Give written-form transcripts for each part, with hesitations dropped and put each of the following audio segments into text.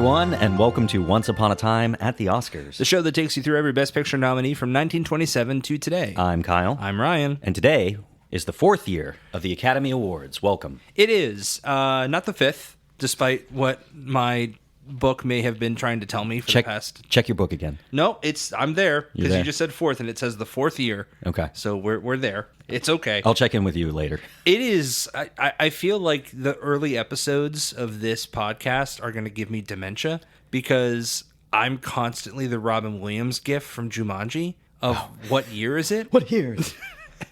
everyone, and welcome to Once Upon a Time at the Oscars. The show that takes you through every Best Picture nominee from 1927 to today. I'm Kyle. I'm Ryan. And today is the 4th year of the Academy Awards. Welcome. It is. Not the 5th, despite what my book may have been trying to tell me for the past... Check your book again. No, I'm there, because you just said 4th, and it says the 4th year. Okay. So we're there. It's okay. I'll check in with you later. It is. I feel like the early episodes of this podcast are going to give me dementia, because I'm constantly the Robin Williams gif from Jumanji of what year is it? What year is it?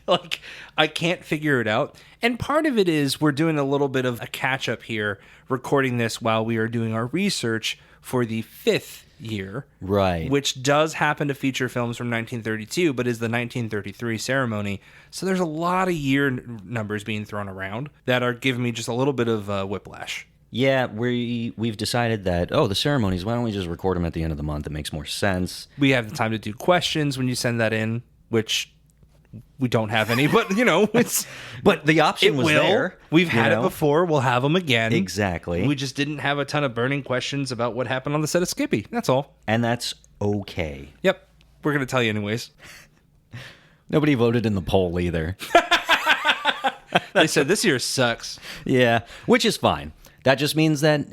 Like, I can't figure it out. And part of it is we're doing a little bit of a catch-up here, recording this while we are doing our research for the 5th year. Right. Which does happen to feature films from 1932, but is the 1933 ceremony. So there's a lot of year numbers being thrown around that are giving me just a little bit of whiplash. Yeah, we've decided that, the ceremonies, why don't we just record them at the end of the month? It makes more sense. We have the time to do questions when you send that in, which... we don't have any, but, it's... But the option was there. We've had it before. We'll have them again. Exactly. We just didn't have a ton of burning questions about what happened on the set of Skippy. That's all. And that's okay. Yep. We're going to tell you anyways. Nobody voted in the poll either. They said this year sucks. Yeah, which is fine. That just means that,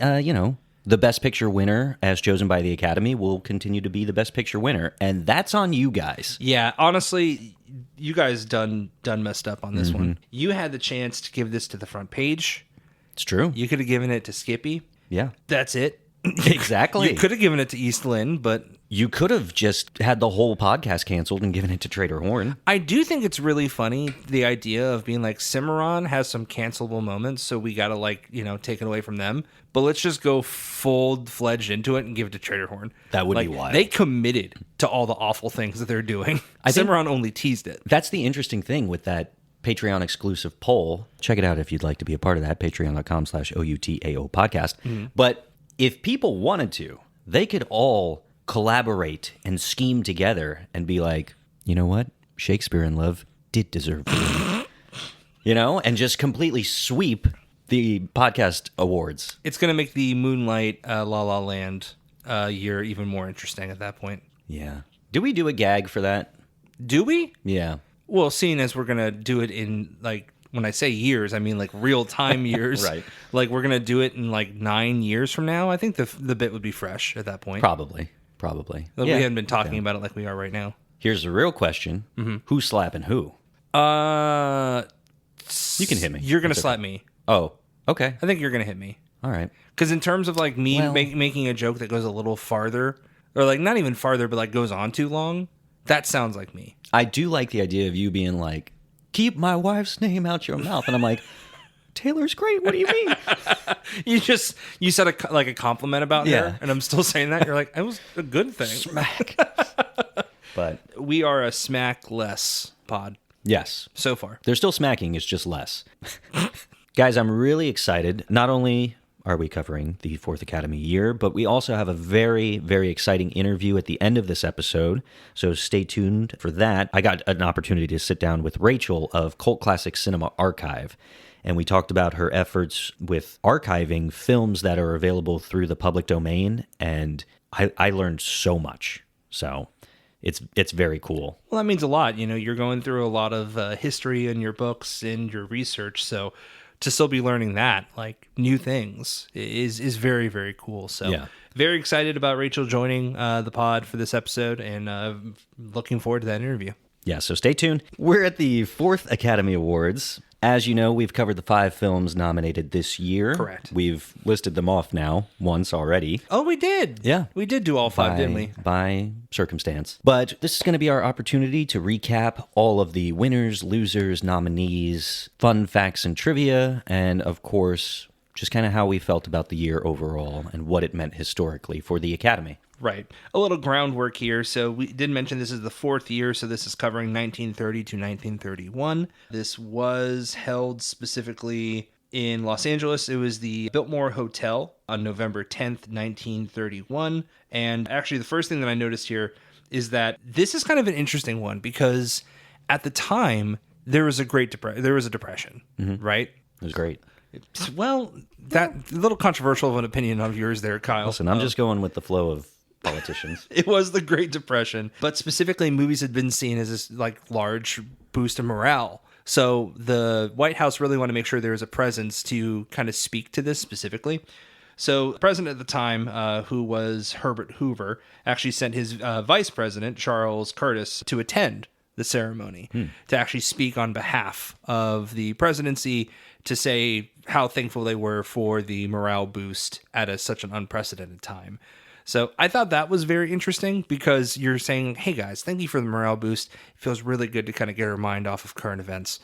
the Best Picture winner, as chosen by the Academy, will continue to be the Best Picture winner. And that's on you guys. Yeah, honestly, you guys done messed up on this one. You had the chance to give this to the front page. It's true. You could have given it to Skippy. Yeah. That's it. Exactly. You could have given it to East Lynne, but... you could have just had the whole podcast canceled and given it to Trader Horn. I do think it's really funny, the idea of being like, Cimarron has some cancelable moments, so we got to, take it away from them. But let's just go full-fledged into it and give it to Trader Horn. That would be wild. They committed to all the awful things that they're doing. Cimarron only teased it. That's the interesting thing with that Patreon exclusive poll. Check it out if you'd like to be a part of that, patreon.com/OUTAO podcast. Mm-hmm. But if people wanted to, they could all collaborate and scheme together and be like, you know what? Shakespeare in Love did deserve to win. And just completely sweep the podcast awards. It's going to make the Moonlight La La Land year even more interesting at that point. Yeah. Do we do a gag for that? Do we? Yeah. Well, seeing as we're going to do it in, when I say years, I mean real-time years. Right. We're going to do it in 9 years from now. I think the bit would be fresh at that point. Probably. We haven't been talking about it like we are right now. Here's the real question. Mm-hmm. Who's slapping who? You can hit me. You're going to slap me. Oh, okay. I think you're going to hit me. All right. Because in terms of making a joke that goes a little farther, or not even farther, but goes on too long, that sounds like me. I do like the idea of you being like, keep my wife's name out your mouth. And I'm like, Taylor's great. What do you mean? you said a compliment about her, and I'm still saying that. You're like, it was a good thing. Smack. But we are a smack-less pod. Yes. So far. They're still smacking. It's just less. Guys, I'm really excited. Not only are we covering the 4th Academy year, but we also have a very, very exciting interview at the end of this episode. So stay tuned for that. I got an opportunity to sit down with Rachel of Cult Classic Cinema Archive. And we talked about her efforts with archiving films that are available through the public domain. And I learned so much. So it's very cool. Well, that means a lot. You're going through a lot of history in your books and your research. So to still be learning that, new things, is very, very cool. So very excited about Rachel joining the pod for this episode, and looking forward to that interview. Yeah, so stay tuned. We're at the 4th Academy Awards. As you know, we've covered the 5 films nominated this year. Correct. We've listed them off now once already. Oh, we did. Yeah. We did do all 5, didn't we? By circumstance. But this is going to be our opportunity to recap all of the winners, losers, nominees, fun facts and trivia, and of course, just kind of how we felt about the year overall and what it meant historically for the Academy. Right. A little groundwork here. So we did mention this is the 4th year, so this is covering 1930 to 1931. This was held specifically in Los Angeles. It was the Biltmore Hotel on November 10th, 1931. And actually, the first thing that I noticed here is that this is kind of an interesting one, because at the time, there was a depression, right? It was great. Well, that little controversial of an opinion of yours there, Kyle. Listen, I'm just going with the flow of politicians. It was the Great Depression, but specifically movies had been seen as this like large boost of morale. So the White House really wanted to make sure there was a presence to kind of speak to this specifically. So the president at the time, who was Herbert Hoover, actually sent his vice president, Charles Curtis, to attend the ceremony to actually speak on behalf of the presidency to say how thankful they were for the morale boost at such an unprecedented time. So I thought that was very interesting because you're saying, hey guys, thank you for the morale boost. It feels really good to kind of get our mind off of current events.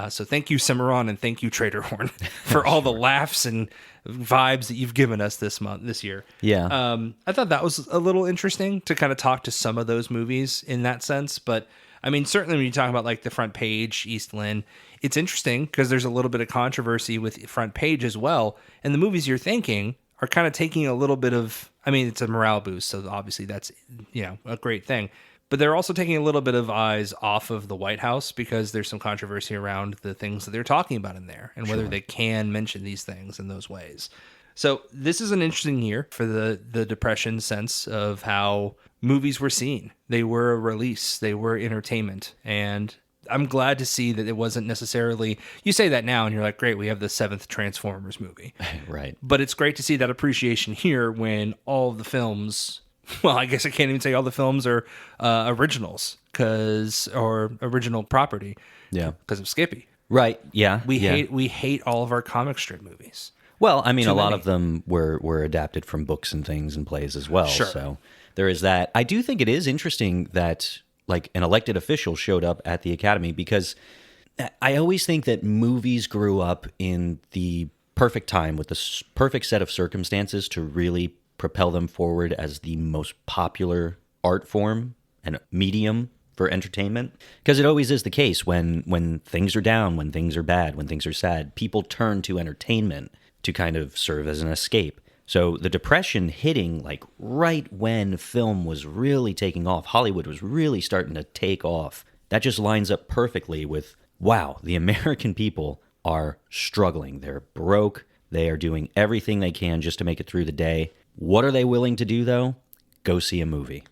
So thank you, Cimarron, and thank you, Trader Horn, for all the laughs and vibes that you've given us this year. Yeah. I thought that was a little interesting to kind of talk to some of those movies in that sense. But I mean, certainly when you talk about like the Front Page, East Lynne, it's interesting because there's a little bit of controversy with Front Page as well. And the movies you're thinking are kind of taking a little bit of, I mean, it's a morale boost, so obviously that's, a great thing. But they're also taking a little bit of eyes off of the White House because there's some controversy around the things that they're talking about in there and whether they can mention these things in those ways. So this is an interesting year for the Depression sense of how movies were seen. They were a release. They were entertainment. And I'm glad to see that it wasn't necessarily, you say that now and you're like, great, we have the 7th Transformers movie. Right. But it's great to see that appreciation here when all of the films, well, I guess I can't even say all the films are originals or original property. Yeah. Because of Skippy. Right. Yeah. We hate all of our comic strip movies. Well, I mean, a lot of them were adapted from books and things and plays as well. Sure. So there is that. I do think it is interesting that like an elected official showed up at the Academy because I always think that movies grew up in the perfect time with the perfect set of circumstances to really propel them forward as the most popular art form and medium for entertainment. Because it always is the case when things are down, when things are bad, when things are sad, people turn to entertainment to kind of serve as an escape. So the Depression hitting like right when film was really taking off, Hollywood was really starting to take off. That just lines up perfectly with, wow, the American people are struggling. They're broke. They are doing everything they can just to make it through the day. What are they willing to do, though? Go see a movie.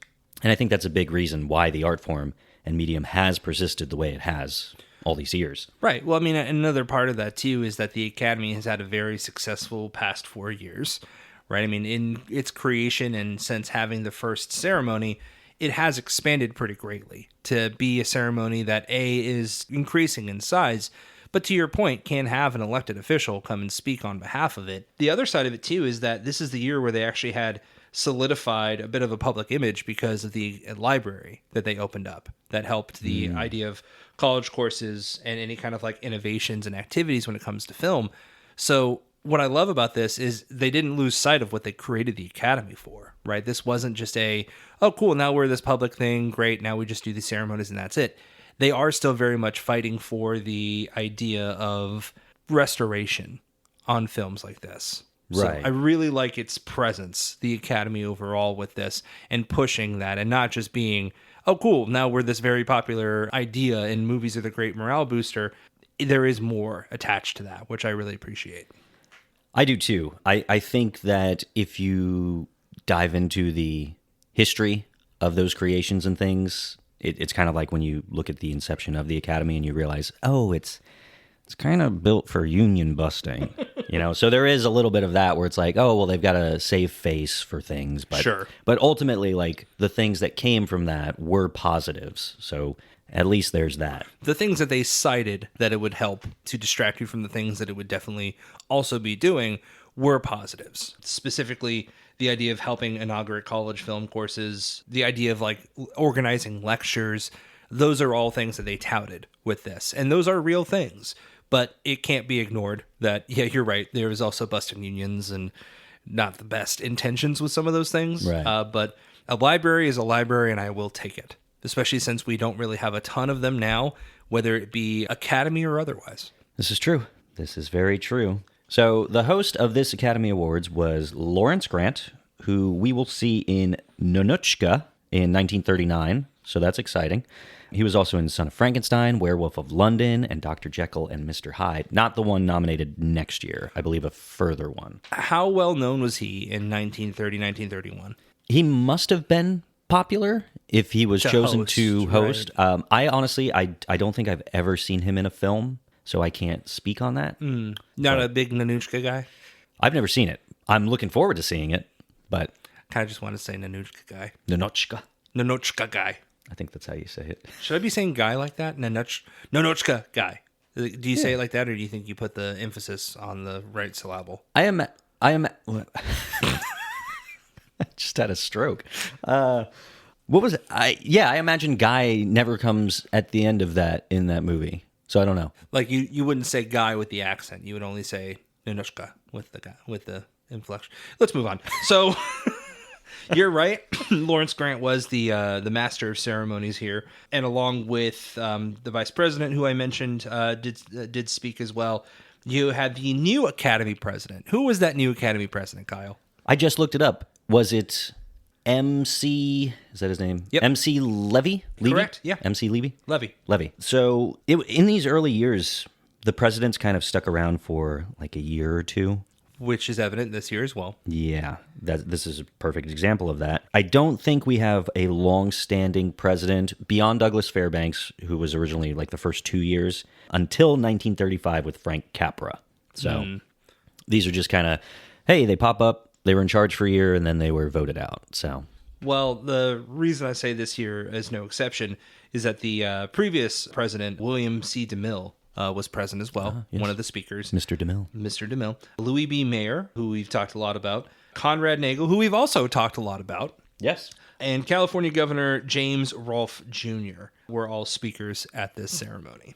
And I think that's a big reason why the art form and medium has persisted the way it has all these years. Right. Well, I mean, another part of that, too, is that the Academy has had a very successful past 4 years, right? I mean, in its creation and since having the first ceremony, it has expanded pretty greatly to be a ceremony that, A, is increasing in size, but to your point, can have an elected official come and speak on behalf of it. The other side of it, too, is that this is the year where they actually had solidified a bit of a public image because of the library that they opened up that helped the idea of college courses and any kind of like innovations and activities when it comes to film. So what I love about this is they didn't lose sight of what they created the Academy for, right? This wasn't just oh, cool, now we're this public thing, great, now we just do these ceremonies and that's it. They are still very much fighting for the idea of restoration on films like this. Right. So I really like its presence, the Academy overall with this, and pushing that, and not just being, oh, cool, now we're this very popular idea and movies are the great morale booster. There is more attached to that, which I really appreciate. I do too. I think that if you dive into the history of those creations and things, it's kind of like when you look at the inception of the Academy and you realize, oh, it's kind of built for union busting, So there is a little bit of that where it's like, oh, well, they've got to save face for things, but Sure. But ultimately, like the things that came from that were positives. So at least there's that. The things that they cited that it would help to distract you from the things that it would definitely also be doing were positives. Specifically, the idea of helping inaugurate college film courses, the idea of like organizing lectures. Those are all things that they touted with this. And those are real things. But it can't be ignored that, yeah, you're right. There was also busting unions and not the best intentions with some of those things. Right. But a library is a library, and I will take it, especially since we don't really have a ton of them now, whether it be Academy or otherwise. This is true. This is very true. So the host of this Academy Awards was Lawrence Grant, who we will see in Nonochka in 1939, so that's exciting. He was also in Son of Frankenstein, Werewolf of London, and Dr. Jekyll and Mr. Hyde. Not the one nominated next year, I believe a further one. How well known was he in 1930, 1931? He must have been popular if he was chosen to host. Right. I don't think I've ever seen him in a film, so I can't speak on that. Not a big Nanuchka guy? I've never seen it. I'm looking forward to seeing it, but... Kind of just want to say Nanuchka guy. Nanochka guy. I think that's how you say it. Should I be saying guy like that? Nonochka guy. Do you say it like that, or do you think you put the emphasis on the right syllable? I am. I just had a stroke. What was it? I imagine Guy never comes at the end of that in that movie. So I don't know. Like you wouldn't say guy with the accent. You would only say Nonochka with the guy with the inflection. Let's move on. So you're right. Lawrence Grant was the master of ceremonies here, and along with the vice president, who I mentioned, did speak as well. You had the new Academy president. Who was that new Academy president, Kyle? I just looked it up. Was it MC? Is that his name? Yep. MC Levy? Correct. Yeah. MC Levy. Levy. So in these early years, the presidents kind of stuck around for like a year or two. Which is evident this year as well. Yeah, this is a perfect example of that. I don't think we have a long-standing president beyond Douglas Fairbanks, who was originally like the first 2 years, until 1935 with Frank Capra. So these are just kind of, hey, they pop up, they were in charge for a year, and then they were voted out. So, well, the reason I say this year is no exception is that the previous president, William C. DeMille, was present as well, yes. One of the speakers. Mr. DeMille. Louis B. Mayer, who we've talked a lot about. Conrad Nagel, who we've also talked a lot about. Yes. And California Governor James Rolfe Jr. were all speakers at this ceremony.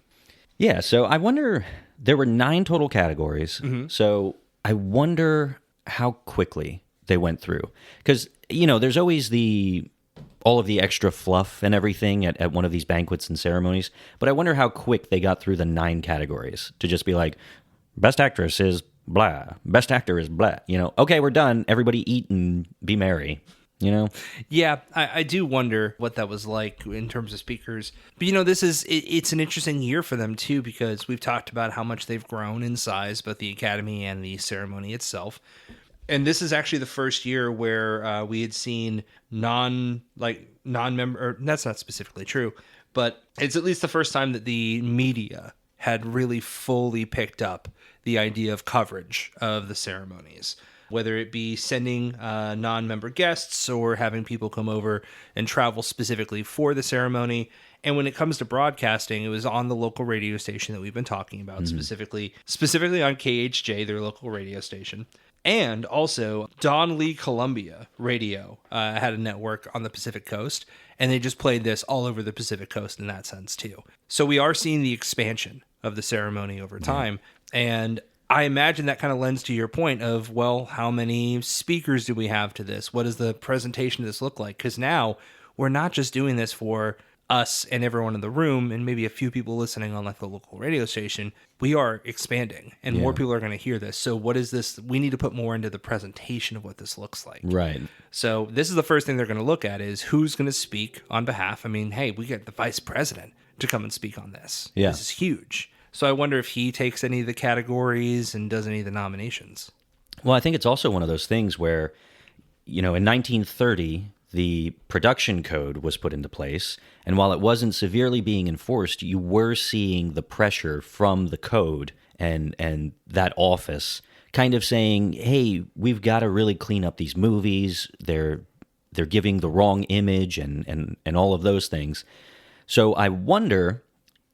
Yeah, so I wonder, there were 9 total categories, so I wonder how quickly they went through. Because, there's always all of the extra fluff and everything at one of these banquets and ceremonies. But I wonder how quick they got through the 9 categories to just be like, best actress is blah, best actor is blah. Okay, we're done. Everybody eat and be merry. Yeah, I do wonder what that was like in terms of speakers. But, it's an interesting year for them, too, because we've talked about how much they've grown in size, both the Academy and the ceremony itself. And this is actually the first year where we had seen non-member, or that's not specifically true, but it's at least the first time that the media had really fully picked up the idea of coverage of the ceremonies, whether it be sending non-member guests or having people come over and travel specifically for the ceremony. And when it comes to broadcasting, it was on the local radio station that we've been talking about, specifically on KHJ, their local radio station. And also, Don Lee Columbia Radio had a network on the Pacific Coast, and they just played this all over the Pacific Coast in that sense, too. So we are seeing the expansion of the ceremony over time, and I imagine that kind of lends to your point of, well, how many speakers do we have to this? What does the presentation of this look like? Because now we're not just doing this for us and everyone in the room and maybe a few people listening on like the local radio station. We are expanding and more people are going to hear this. So what is this? We need to put more into the presentation of what this looks like. Right. So this is the first thing they're going to look at is who's going to speak on behalf. I mean, hey, we get the vice president to come and speak on this. Yeah. This is huge. So I wonder if he takes any of the categories and does any of the nominations. Well, I think it's also one of those things where, in 1930, the production code was put into place, and while it wasn't severely being enforced, you were seeing the pressure from the code and that office kind of saying, hey, we've got to really clean up these movies. They're giving the wrong image and all of those things. So I wonder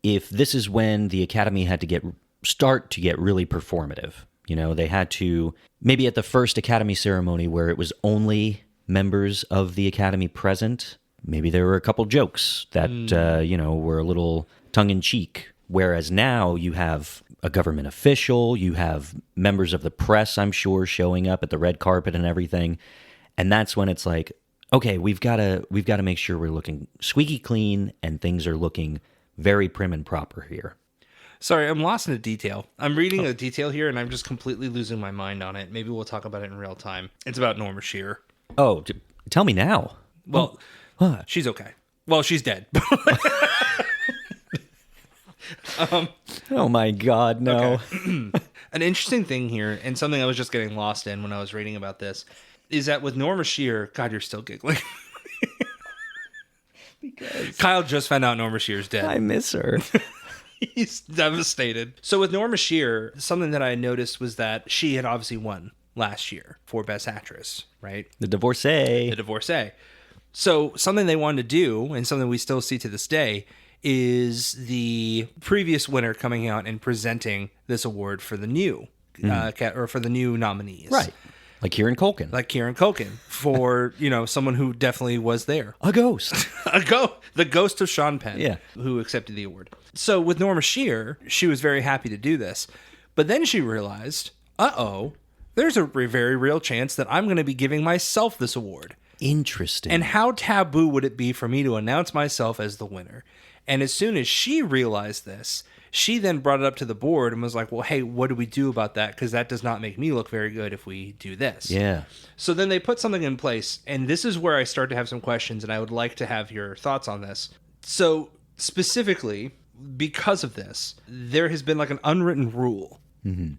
if this is when the Academy had to start to get really performative. They had to, maybe at the first Academy ceremony where it was only members of the Academy present, maybe there were a couple jokes that, were a little tongue-in-cheek. Whereas now you have a government official, you have members of the press, I'm sure, showing up at the red carpet and everything. And that's when it's like, okay, we've got to make sure we're looking squeaky clean and things are looking very prim and proper here. Sorry, I'm lost in a detail. I'm reading a detail here and I'm just completely losing my mind on it. Maybe we'll talk about it in real time. It's about Norma Shearer. Oh, tell me now. Well, What? She's okay. Well, she's dead. Oh my God, no. Okay. An interesting thing here, and something I was just getting lost in when I was reading about this, is that with Norma Shear, God, you're still giggling. Because Kyle just found out Norma Shear's dead. I miss her. He's devastated. So with Norma Shear, something that I noticed was that she had obviously won last year for Best Actress, right? The divorcee. The divorcee. So something they wanted to do, and something we still see to this day, is the previous winner coming out and presenting this award for the new or for the new nominees, Right. Like Kieran Culkin. Like Kieran Culkin for someone who definitely was there, a ghost. the ghost of Sean Penn, Yeah. who accepted the award. So with Norma Shear, she was very happy to do this, but then she realized, there's a very real chance that I'm going to be giving myself this award. Interesting. And how taboo would it be for me to announce myself as the winner? And as soon as she realized this, she then brought it up to the board and was like, well, hey, what do we do about that? Because that does not make me look very good if we do this. Yeah. So then they put something in place. And this is where I start to have some questions, and I would like to have your thoughts on this. So specifically, because of this, there has been like an unwritten rule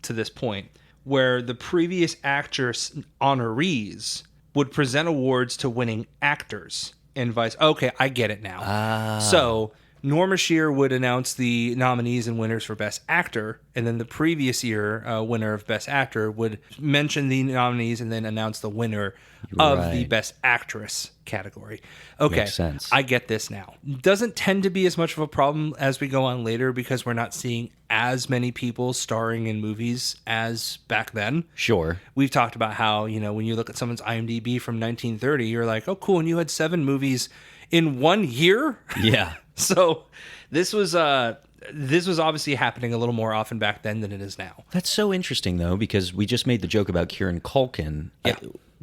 to this point where the previous actress honorees would present awards to winning actors and vice. Okay, I get it now. So Norma Shear would announce the nominees and winners for Best Actor, and then the previous year winner of Best Actor would mention the nominees and then announce the winner of the Best Actress category. Okay, Makes sense. I get this now. Doesn't tend to be as much of a problem as we go on later because we're not seeing as many people starring in movies as back then. Sure. We've talked about how, when you look at someone's IMDb from 1930, you're like, oh, cool, and you had 7 movies in 1 year? Yeah. So this was obviously happening a little more often back then than it is now. That's so interesting, though, because we just made the joke about Kieran Culkin. Yeah.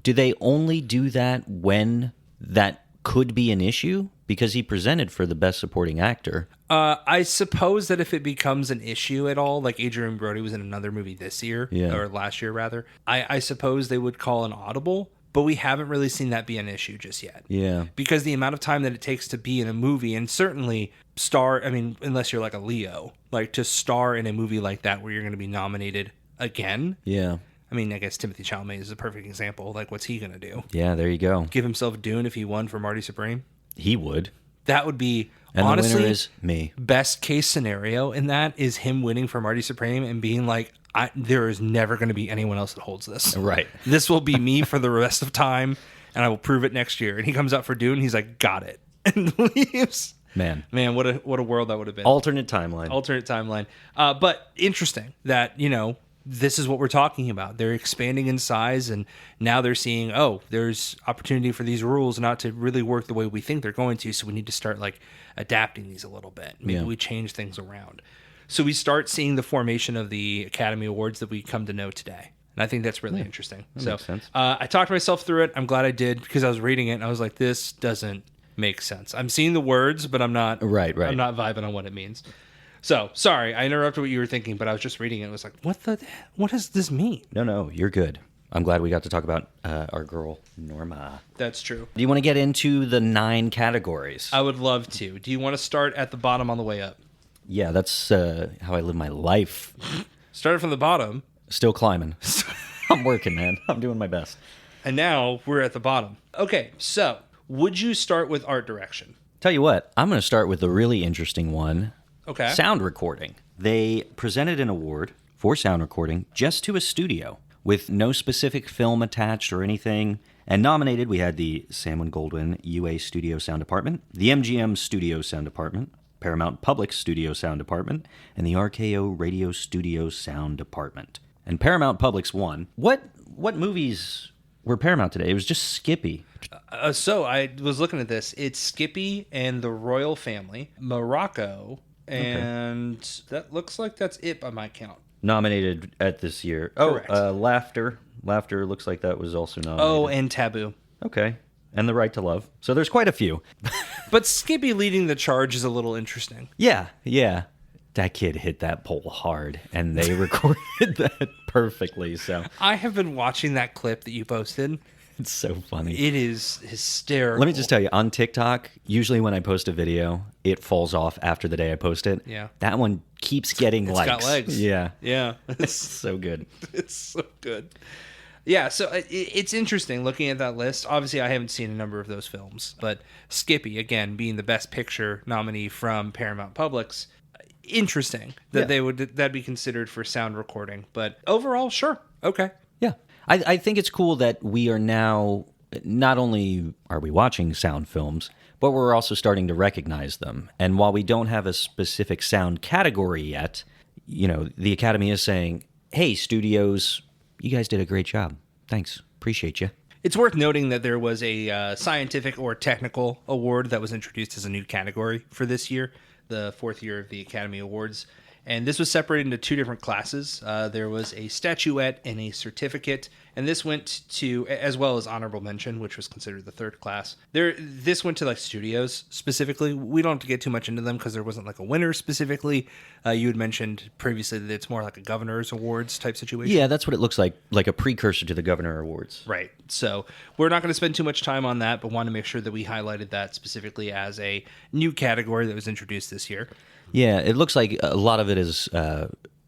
Do they only do that when that could be an issue? Because he presented for the Best Supporting Actor. I suppose that if it becomes an issue at all, like Adrian Brody was in another movie this year, or last year rather, I suppose they would call an audible. But we haven't really seen that be an issue just yet. Yeah. Because the amount of time that it takes to be in a movie, and certainly unless you're like a Leo, like to star in a movie like that where you're going to be nominated again. Yeah. I mean, I guess Timothée Chalamet is a perfect example. Like, what's he going to do? Yeah, there you go. Give himself Dune if he won for Marty Supreme? He would. That would be, and honestly, the winner is me. Best case scenario in that is him winning for Marty Supreme and being like, there is never going to be anyone else that holds this. Right. This will be me for the rest of time, and I will prove it next year. And he comes out for Dune, and he's like, got it, and leaves. Man, what a world that would have been. Alternate timeline. But interesting that, this is what we're talking about. They're expanding in size, and now they're seeing, there's opportunity for these rules not to really work the way we think they're going to, so we need to start like adapting these a little bit. Maybe we change things around. So we start seeing the formation of the Academy Awards that we come to know today. And I think that's really interesting. That makes sense. I talked myself through it. I'm glad I did because I was reading it and I was like, this doesn't make sense. I'm seeing the words, but I'm not right. I'm not vibing on what it means. So sorry, I interrupted what you were thinking, but I was just reading it. It was like, what does this mean? No, you're good. I'm glad we got to talk about our girl, Norma. That's true. Do you want to get into the 9 categories? I would love to. Do you want to start at the bottom on the way up? Yeah, that's how I live my life. Started from the bottom. Still climbing. I'm working, man. I'm doing my best. And now we're at the bottom. Okay, so would you start with art direction? Tell you what, I'm going to start with the really interesting one. Okay. Sound recording. They presented an award for sound recording just to a studio with no specific film attached or anything. And nominated, we had the Sam & Goldwyn UA Studio Sound Department, the MGM Studio Sound Department, Paramount Public Studio Sound Department, and the RKO Radio Studio Sound Department. And Paramount Public's won. What movies were Paramount today? It was just Skippy. So I was looking at this. It's Skippy and the Royal Family, Morocco, and that looks like that's it by my count. Nominated at this year. Correct. Laughter. Laughter looks like that was also nominated. Oh, and Taboo. Okay. And The Right to Love. So there's quite a few. But Skippy leading the charge is a little interesting. Yeah. That kid hit that pole hard, and they recorded that perfectly. So I have been watching that clip that you posted, It's so funny. It is hysterical. Let me just tell you, on TikTok, usually when I post a video, it falls off after the day I post it. Yeah. That one keeps getting likes. It's got legs. Yeah. Yeah. It's so good. It's so good. Yeah, so it's interesting looking at that list. Obviously, I haven't seen a number of those films, but Skippy, again, being the Best Picture nominee from Paramount Publix, interesting that that'd be considered for sound recording. But overall, sure, okay. Yeah. I think it's cool that we are now, not only are we watching sound films, but we're also starting to recognize them. And while we don't have a specific sound category yet, the Academy is saying, hey, studios, you guys did a great job. Thanks. Appreciate you. It's worth noting that there was a scientific or technical award that was introduced as a new category for this year, the fourth year of the Academy Awards. And this was separated into two different classes. There was a statuette and a certificate. And this went to, as well as honorable mention, which was considered the third class. This went to like studios specifically. We don't have to get too much into them because there wasn't like a winner specifically. You had mentioned previously that it's more like a governor's awards type situation. Yeah, that's what it looks like a precursor to the Governor Awards. Right. So we're not going to spend too much time on that, but want to make sure that we highlighted that specifically as a new category that was introduced this year. Yeah, it looks like a lot of it is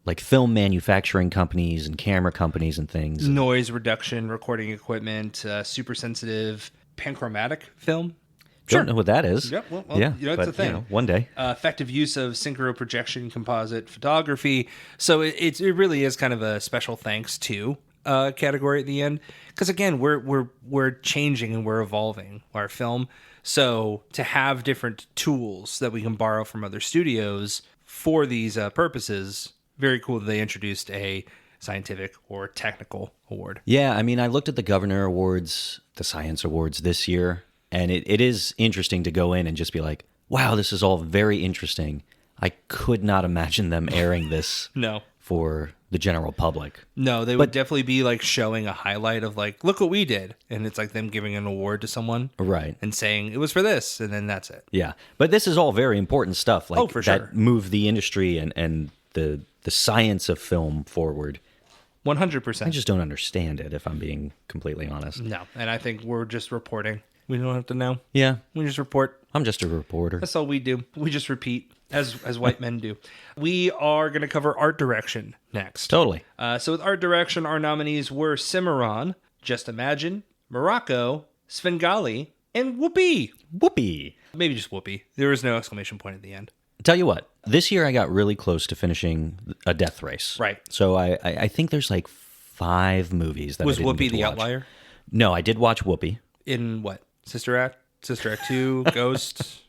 like film manufacturing companies and camera companies and things. Noise reduction, recording equipment, super sensitive, panchromatic film. Don't know what that is. Yep. Well, yeah, it's a thing. One day. Effective use of synchro projection, composite photography. So it really is kind of a special thanks to category at the end, because again, we're changing and we're evolving our film. So to have different tools that we can borrow from other studios for these purposes, very cool that they introduced a scientific or technical award. Yeah, I mean, I looked at the Governor Awards, the Science Awards this year, and it is interesting to go in and just be like, wow, this is all very interesting. I could not imagine them airing this No. for the general public. No, they would definitely be like showing a highlight of like, look what we did. And it's like them giving an award to someone. Right. And saying it was for this. And then that's it. Yeah. But this is all very important stuff. Like, for that sure. move the industry and the science of film forward. 100%. I just don't understand it, if I'm being completely honest. No. And I think we're just reporting. We don't have to know. Yeah. We just report. I'm just a reporter. That's all we do. We just repeat as white men do. We are going to cover art direction next. Totally. So with art direction, our nominees were Cimarron, Just Imagine, Morocco, Svengali, and Whoopi. Whoopee. Maybe just Whoopi. There was no exclamation point at the end. Tell you what, this year I got really close to finishing A Death Race. Right. So I think there's like 5 movies that Was I didn't Whoopi get to the watch. outlier? No, I did watch Whoopi. In what? Sister Act 2, Ghost?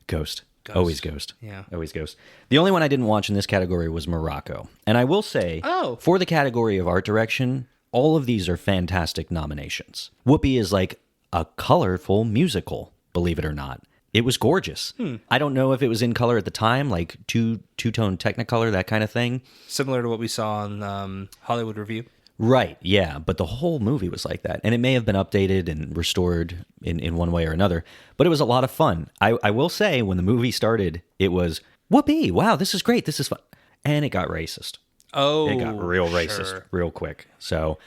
Ghost. Always Ghost. Yeah. Always Ghost. The only one I didn't watch in this category was Morocco. And I will say, for the category of art direction, all of these are fantastic nominations. Whoopi is like a colorful musical, believe it or not. It was gorgeous. I don't know if it was in color at the time, like two-tone Technicolor, that kind of thing. Similar to what we saw on Hollywood Review. Right, yeah, but the whole movie was like that. And it may have been updated and restored in one way or another, but it was a lot of fun. I will say, when the movie started, it was, whoopee, wow, this is great, this is fun. And it got racist. Oh, It got real racist sure. real quick. So,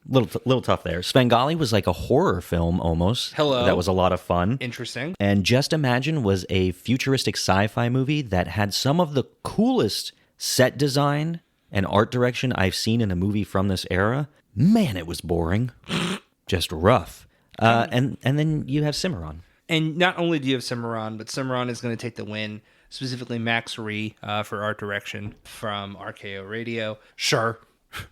little tough there. Svengali was like a horror film almost. Hello. That was a lot of fun. Interesting. And Just Imagine was a futuristic sci-fi movie that had some of the coolest set design and art direction I've seen in a movie from this era. Man, it was boring. Just rough. And then you have Cimarron. And not only do you have Cimarron, but Cimarron is going to take the win, specifically Max Ree for art direction from RKO Radio. Sure.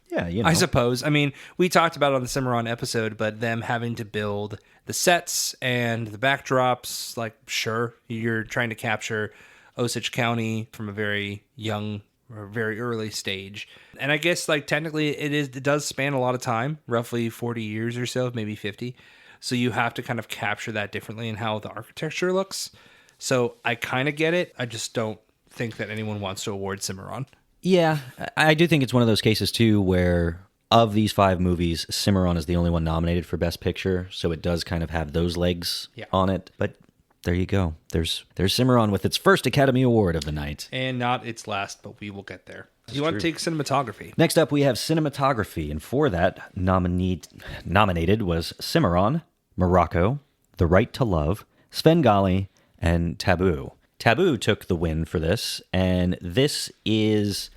Yeah, I suppose. I mean, we talked about it on the Cimarron episode, but them having to build the sets and the backdrops, like, sure, you're trying to capture Osage County from a very young or very early stage. And I guess, like, technically it does span a lot of time, roughly 40 years or so, maybe 50. So you have to kind of capture that differently in how the architecture looks. So I kind of get it. I just don't think that anyone wants to award Cimarron. Yeah, I do think it's one of those cases, too, where of these 5 movies, Cimarron is the only one nominated for Best Picture, so it does kind of have those legs on it. But there you go. There's Cimarron with its first Academy Award of the night. And not its last, but we will get there. You want to take cinematography? Next up, we have cinematography, and for that, nominated was Cimarron, Morocco, The Right to Love, Svengali, and Taboo. Taboo took the win for this, and this is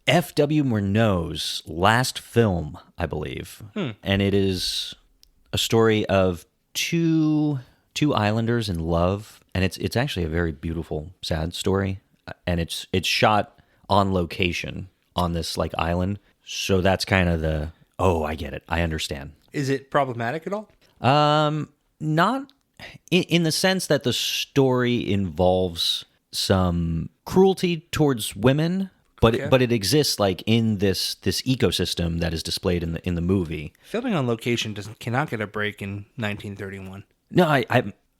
F.W. Murnau's last film, I believe. And it is a story of two islanders in love, and it's actually a very beautiful, sad story, and it's shot on location on this like island. So that's kind of I get it. I understand. Is it problematic at all? Not in the sense that the story involves some cruelty towards women, but it exists like in this ecosystem that is displayed in the movie. Filming on location cannot get a break in 1931. No,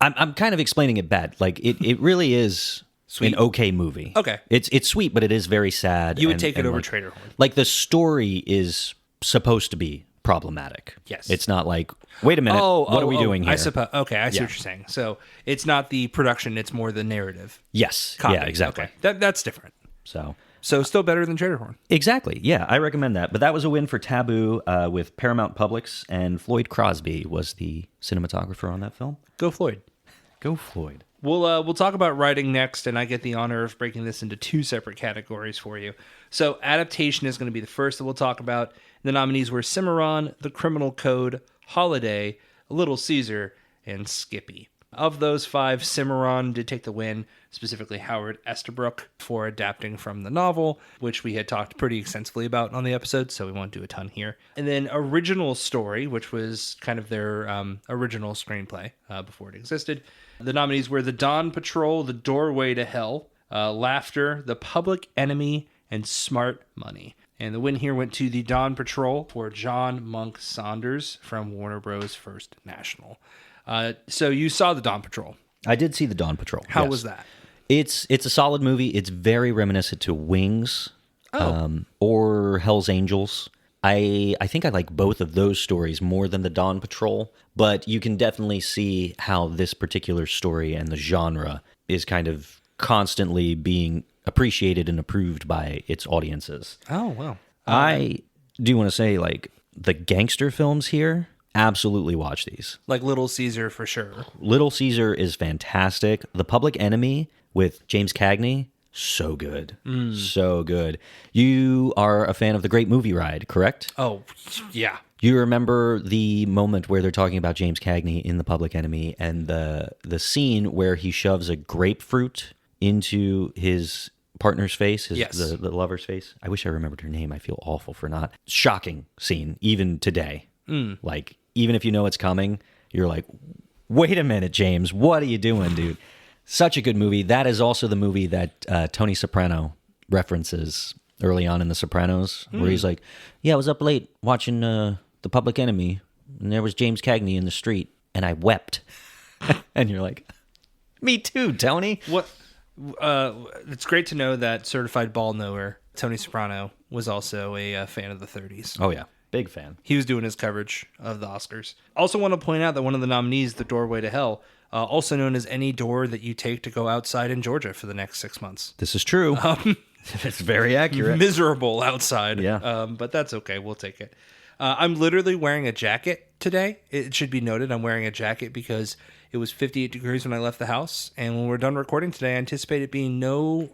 I'm kind of explaining it bad. Like it really is Sweet. An okay movie. Okay. It's sweet, but it is very sad. You would take it over Trader Horn. Like the story is supposed to be problematic. Yes. It's not like, wait a minute, what are we doing here? I suppose. Okay, I see what you're saying. So it's not the production; it's more the narrative. Yes. Copy. Yeah, exactly. Okay. That's different. So still better than Trader Horn. Exactly. Yeah, I recommend that. But that was a win for Taboo with Paramount Publix, and Floyd Crosby was the cinematographer on that film. Go Floyd. Go Floyd. We'll talk about writing next, and I get the honor of breaking this into two separate categories for you. So adaptation is going to be the first that we'll talk about. The nominees were Cimarron, The Criminal Code, Holiday, Little Caesar, and Skippy. Of those five, Cimarron did take the win, specifically Howard Estabrook, for adapting from the novel, which we had talked pretty extensively about on the episode, so we won't do a ton here. And then original story, which was kind of their original screenplay before it existed. The nominees were The Dawn Patrol, The Doorway to Hell, Laughter, The Public Enemy, and Smart Money. And the win here went to The Dawn Patrol for John Monk Saunders from Warner Bros. First National. So you saw The Dawn Patrol. I did see The Dawn Patrol. How was that? It's a solid movie. It's very reminiscent to Wings or Hell's Angels. I think I like both of those stories more than The Dawn Patrol, but you can definitely see how this particular story and the genre is kind of constantly being appreciated and approved by its audiences. Oh, wow. I do want to say, like, the gangster films here, absolutely watch these. Like Little Caesar for sure. Little Caesar is fantastic. The Public Enemy with James Cagney, so good. So good. You are a fan of The Great Movie Ride, correct? Oh, yeah. You remember the moment where they're talking about James Cagney in The Public Enemy and the scene where he shoves a grapefruit into his partner's face, the lover's face. I wish I remembered her name. I feel awful for not. Shocking scene, even today. Like, even if you know it's coming, you're like, wait a minute, James, what are you doing, dude? Such a good movie. That is also the movie that Tony Soprano references early on in The Sopranos, where he's like, yeah, I was up late watching The Public Enemy, and there was James Cagney in the street, and I wept. And you're like, me too, Tony. What? It's great to know that certified ball knower Tony Soprano was also a fan of the 30s. Oh, yeah. Big fan. He was doing his coverage of the Oscars. Also want to point out that one of the nominees, The Doorway to Hell, also known as any door that you take to go outside in Georgia for the next 6 months. This is true. It's very accurate. Miserable outside. Yeah. But that's okay. We'll take it. I'm literally wearing a jacket today. It should be noted I'm wearing a jacket because it was 58 degrees when I left the house. And when we're done recording today, I anticipate it being no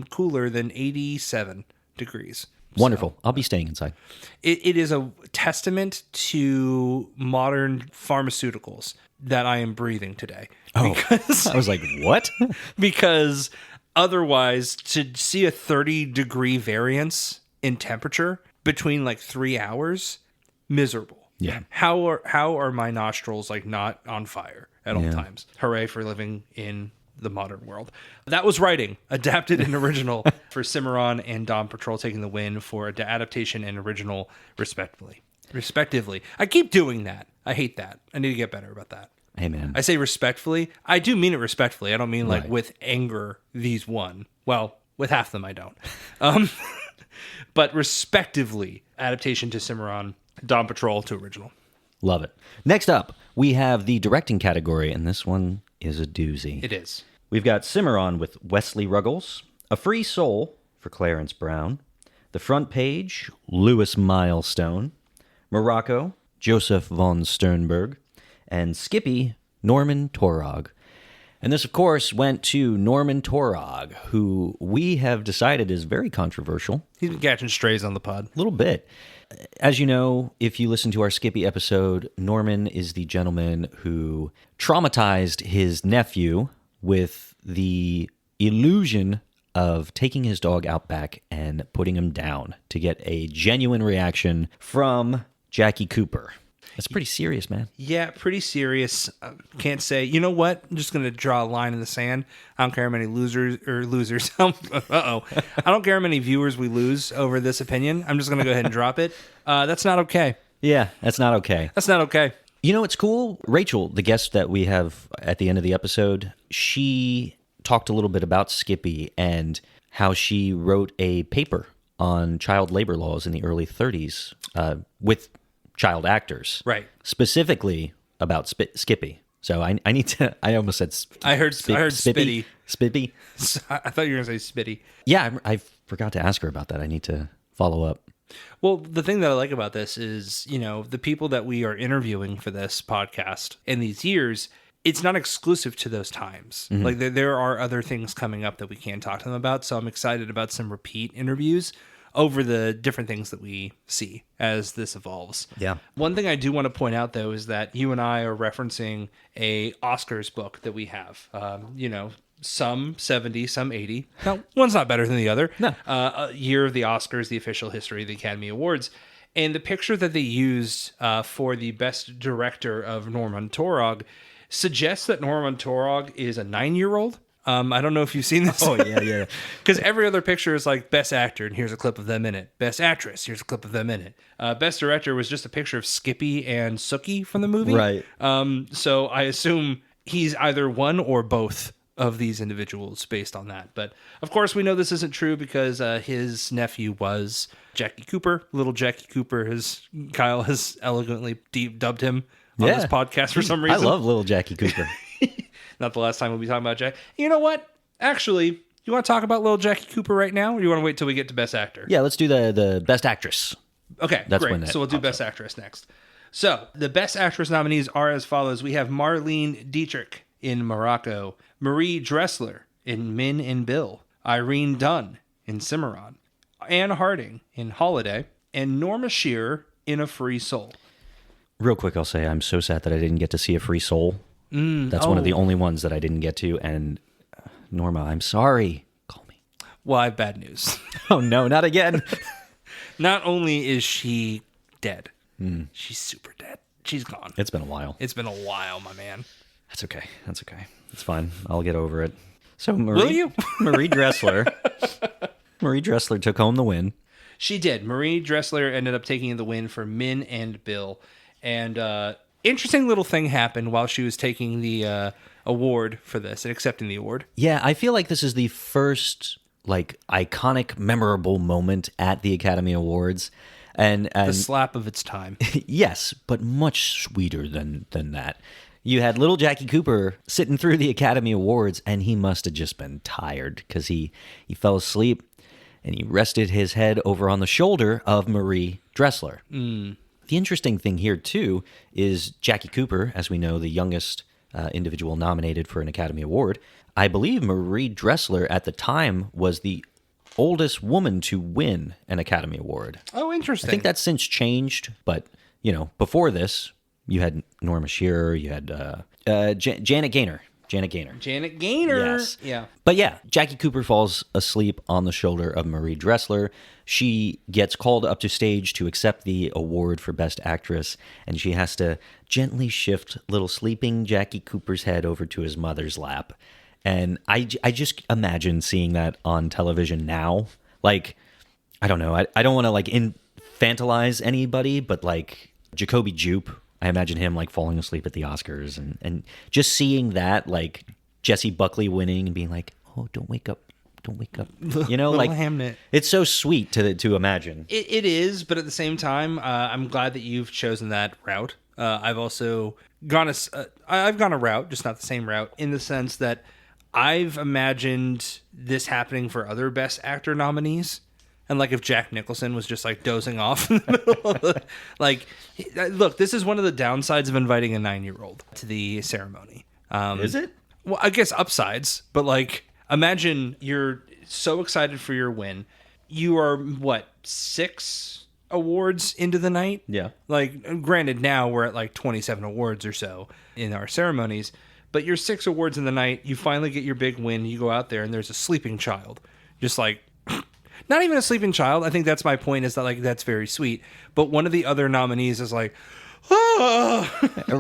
cooler than 87 degrees. Wonderful. So, I'll be staying inside. It is a testament to modern pharmaceuticals that I am breathing today. Oh, I was like, what? Because otherwise, to see a 30-degree variance in temperature between like 3 hours, miserable. Yeah. How are my nostrils like not on fire at all times? Hooray for living in the modern world. That was writing, adapted and original for Cimarron and Dawn Patrol, taking the win for adaptation and original respectively. I keep doing that. I hate that. I need to get better about that. Hey, man. I say respectfully. I do mean it respectfully. I don't mean like Right. with anger, these won. Well, with half them I don't. But respectively, adaptation to Cimarron, Dawn Patrol to original. Love it. Next up, we have the directing category, and this one is a doozy. It is. We've got Cimarron with Wesley Ruggles, A Free Soul for Clarence Brown, The front page, Louis Milestone. Morocco, Joseph von Sternberg. And Skippy, Norman Torog. And this, of course, went to Norman Torog, who we have decided is very controversial. He's been catching strays on the pod. A little bit. As you know, if you listen to our Skippy episode, Norman is the gentleman who traumatized his nephew with the illusion of taking his dog out back and putting him down to get a genuine reaction from Jackie Cooper. That's pretty serious, man. Yeah, pretty serious. Can't say. You know what? I'm just going to draw a line in the sand. I don't care how many losers. Uh-oh. I don't care how many viewers we lose over this opinion. I'm just going to go ahead and drop it. That's not okay. Yeah, that's not okay. That's not okay. You know what's cool? Rachel, the guest that we have at the end of the episode, she talked a little bit about Skippy and how she wrote a paper on child labor laws in the early 30s with child actors. Right. Specifically about Skippy. So I need to, I almost said I heard Spitty. Spippy. I thought you were going to say Spitty. Yeah, I forgot to ask her about that. I need to follow up. Well, the thing that I like about this is, you know, the people that we are interviewing for this podcast in these years, it's not exclusive to those times. Mm-hmm. Like there are other things coming up that we can talk to them about. So I'm excited about some repeat interviews over the different things that we see as this evolves. Yeah. One thing I do want to point out, though, is that you and I are referencing a Oscars book that we have. You know, some 70, some 80. Now, one's not better than the other. No. Year of the Oscars, the official history of the Academy Awards. And the picture that they used for the best director of Norman Torog suggests that Norman Torog is a 9-year-old. I don't know if you've seen this. Oh, yeah. Because every other picture is like best actor, and here's a clip of them in it. Best actress, here's a clip of them in it. Best director was just a picture of Skippy and Sookie from the movie. Right. So I assume he's either one or both of these individuals based on that. But of course, we know this isn't true because his nephew was Jackie Cooper. Little Jackie Cooper, as Kyle has elegantly dubbed him on this podcast for some reason. I love little Jackie Cooper. Not the last time we'll be talking about Jack. You know what? Actually, you want to talk about little Jackie Cooper right now, or you want to wait till we get to Best Actor? Yeah, let's do the Best Actress. Okay, That's great. So we'll do Best Actress next. So the Best Actress nominees are as follows. We have Marlene Dietrich in Morocco, Marie Dressler in Min and Bill, Irene Dunn in Cimarron, Anne Harding in Holiday, and Norma Shearer in A Free Soul. Real quick, I'll say I'm so sad that I didn't get to see A Free Soul. That's one of the only ones that I didn't get to. And Norma, I'm sorry. Call me. Well, I have bad news. Oh, no, not again. Not only is she dead, she's super dead. She's gone. It's been a while. It's been a while, my man. That's okay. It's fine. I'll get over it. So Will you? Marie Dressler. Marie Dressler took home the win. She did. Marie Dressler ended up taking the win for Min and Bill. And interesting little thing happened while she was taking the award for this and accepting the award. Yeah, I feel like this is the first like iconic, memorable moment at the Academy Awards. And the slap of its time. Yes, but much sweeter than that. You had little Jackie Cooper sitting through the Academy Awards, and he must have just been tired because he fell asleep and he rested his head over on the shoulder of Marie Dressler. The interesting thing here, too, is Jackie Cooper, as we know, the youngest individual nominated for an Academy Award. I believe Marie Dressler at the time was the oldest woman to win an Academy Award. Oh, interesting. I think that's since changed, but, you know, before this, you had Norma Shearer, you had Janet Gaynor. Janet Gaynor. Yes. Yeah. But yeah, Jackie Cooper falls asleep on the shoulder of Marie Dressler. She gets called up to stage to accept the award for Best Actress, and she has to gently shift little sleeping Jackie Cooper's head over to his mother's lap. And I just imagine seeing that on television now. Like, I don't know. I don't want to, like, infantilize anybody, but, like, Jacoby Jupe, I imagine him, like, falling asleep at the Oscars and just seeing that, like, Jessie Buckley winning and being like, oh, don't wake up. You know, like, Hamnet. It's so sweet to imagine. It is, but at the same time, I'm glad that you've chosen that route. I've also gone a route, just not the same route, in the sense that I've imagined this happening for other Best Actor nominees. And like if Jack Nicholson was just like dozing off in the middle of the, like, look, this is one of the downsides of inviting a 9-year-old to the ceremony. Is it? Well, I guess upsides, but like imagine you're so excited for your win. You are what, 6 awards into the night? Yeah. Like, granted, now we're at like 27 awards or so in our ceremonies, but you're 6 awards in the night. You finally get your big win. You go out there and there's a sleeping child. Just like, not even a sleeping child. I think that's my point, is that like, that's very sweet. But one of the other nominees is like,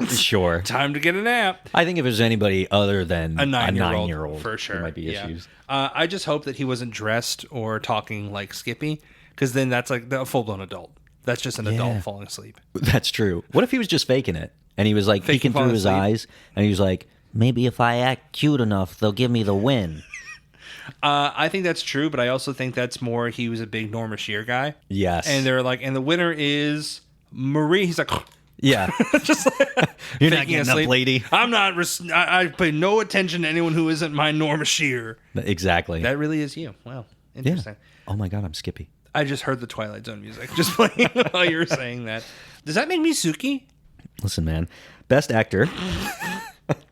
Sure. time to get a nap. I think if it was anybody other than A 9-year-old, a for sure. there might be issues. I just hope that he wasn't dressed or talking like Skippy, because then that's like a full-blown adult. That's just an adult falling asleep. That's true. What if he was just faking it? And he was like Faking peeking through falling his asleep? eyes, and he was like, maybe if I act cute enough, they'll give me the win. I think that's true, but I also think that's more he was a big Norma Shear guy. Yes. And they're like, and the winner is Marie. He's like, Yeah. just like, You're not faking getting up, asleep. lady. I'm not, I pay no attention to anyone who isn't my Norma Shear. Exactly. That really is you. Wow. Interesting. Oh my God, I'm Skippy. I just heard the Twilight Zone music just playing while you were saying that. Does that make me Suki? Listen, man. Best actor.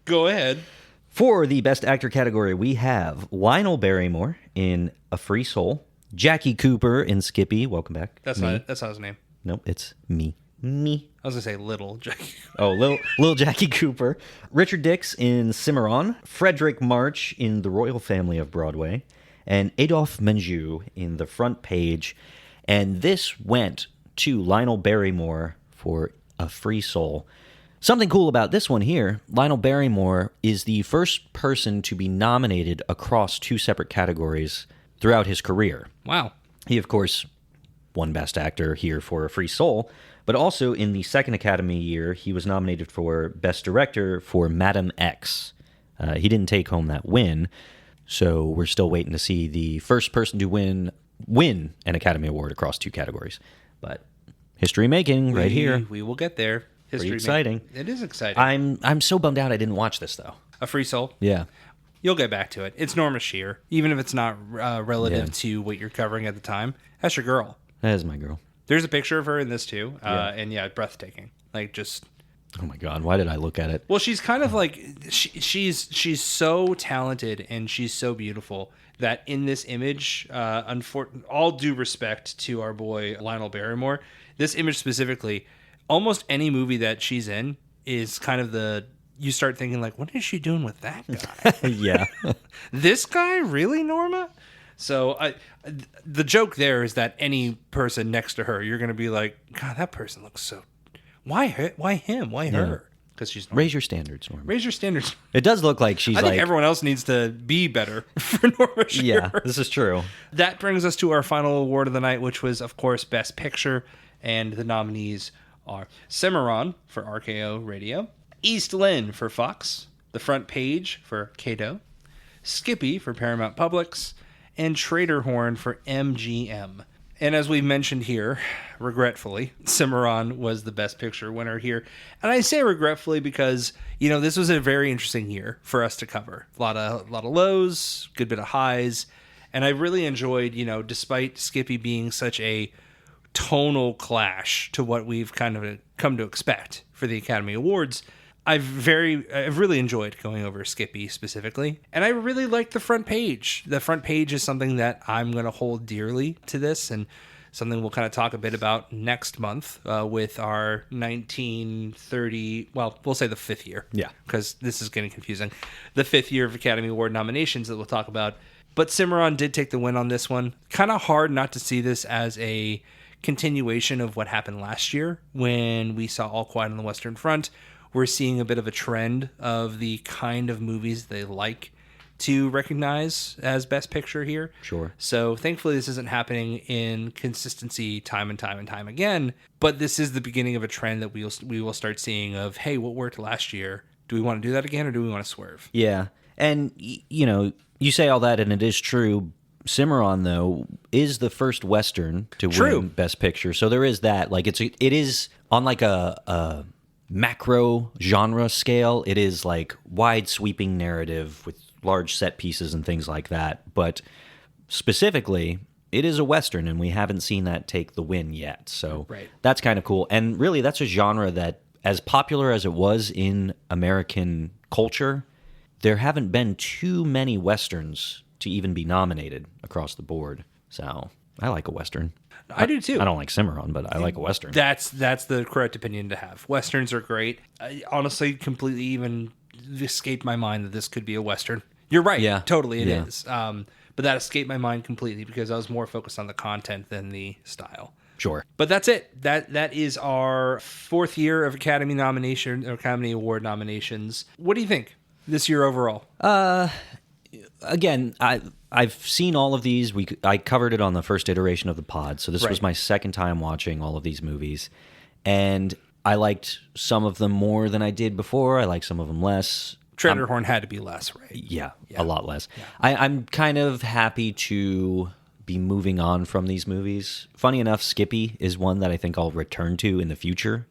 Go ahead. For the best actor category, we have Lionel Barrymore in A Free Soul, Jackie Cooper in Skippy. Welcome back. That's not his name. Nope, it's me. Me. I was gonna say little Jackie. Oh, little Jackie Cooper. Richard Dix in Cimarron, Frederick March in The Royal Family of Broadway, and Adolphe Menjou in The Front Page. And this went to Lionel Barrymore for A Free Soul. Something cool about this one here, Lionel Barrymore is the first person to be nominated across 2 separate categories throughout his career. Wow. He, of course, won Best Actor here for A Free Soul, but also in the second Academy year, he was nominated for Best Director for Madam X. He didn't take home that win, so we're still waiting to see the first person to win an Academy Award across 2 categories. But history making right here. We will get there. Pretty exciting. It is exciting. I'm so bummed out I didn't watch this, though. A Free Soul. Yeah. You'll get back to it. It's Norma Shear, even if it's not relative to what you're covering at the time. That's your girl. That is my girl. There's a picture of her in this too, and breathtaking. Like just. Oh my God! Why did I look at it? Well, she's kind of like she's so talented and she's so beautiful that in this image, all due respect to our boy Lionel Barrymore, this image specifically, almost any movie that she's in is kind of you start thinking like, what is she doing with that guy? Yeah. This guy, really, Norma? So the joke there is that any person next to her, you're going to be like, God, that person looks so. Why him? Why her? Because she's Norma. Raise your standards, Norma. Raise your standards. It does look like she's I think everyone else needs to be better for Norma Shear. Yeah, this is true. That brings us to our final award of the night, which was, of course, Best Picture. And the nominees are Cimarron for RKO Radio, East Lynne for Fox, The Front Page for Cato, Skippy for Paramount Publix, and Traderhorn for MGM. And as we mentioned here, regretfully, Cimarron was the Best Picture winner here. And I say regretfully because, this was a very interesting year for us to cover. A lot of lows, good bit of highs. And I really enjoyed, despite Skippy being such a tonal clash to what we've kind of come to expect for the Academy Awards, I've really enjoyed going over Skippy specifically, and I really like The Front Page. The Front Page is something that I'm going to hold dearly to this, and something we'll kind of talk a bit about next month with our 1930, well, we'll say the 5th year. Yeah. Because this is getting confusing. The 5th year of Academy Award nominations that we'll talk about. But Cimarron did take the win on this one. Kind of hard not to see this as a continuation of what happened last year when we saw All Quiet on the Western Front. We're seeing a bit of a trend of the kind of movies they like to recognize as Best Picture here. Sure. So thankfully this isn't happening in consistency time and time again, but this is the beginning of a trend that we will start seeing of, hey, what worked last year? Do we want to do that again, or do we want to swerve? Yeah. And, you say all that, and it is true. Cimarron, though, is the first Western to win Best Picture. So there is that. Like, it is on like a macro genre scale. It is like wide sweeping narrative with large set pieces and things like that. But specifically, it is a Western, and we haven't seen that take the win yet. So Right. that's kind of cool. And really, that's a genre that, as popular as it was in American culture, there haven't been too many Westerns to even be nominated across the board. So I like a Western. I do too. I don't like Cimarron, but I like a Western. That's the correct opinion to have. Westerns are great. I honestly completely even escaped my mind that this could be a Western. You're right. Yeah. Totally it Yeah. is. But that escaped my mind completely because I was more focused on the content than the style. Sure. But that's it. That is our 4th year of Academy Award nominations. What do you think this year overall? Again, I've seen all of these. I covered it on the first iteration of the pod, so this was Right. my second time watching all of these movies, and I liked some of them more than I did before. I like some of them less. Traitorhorn had to be less, right? Yeah, a lot less. I'm kind of happy to be moving on from these movies. Funny enough, Skippy is one that I think I'll return to in the future,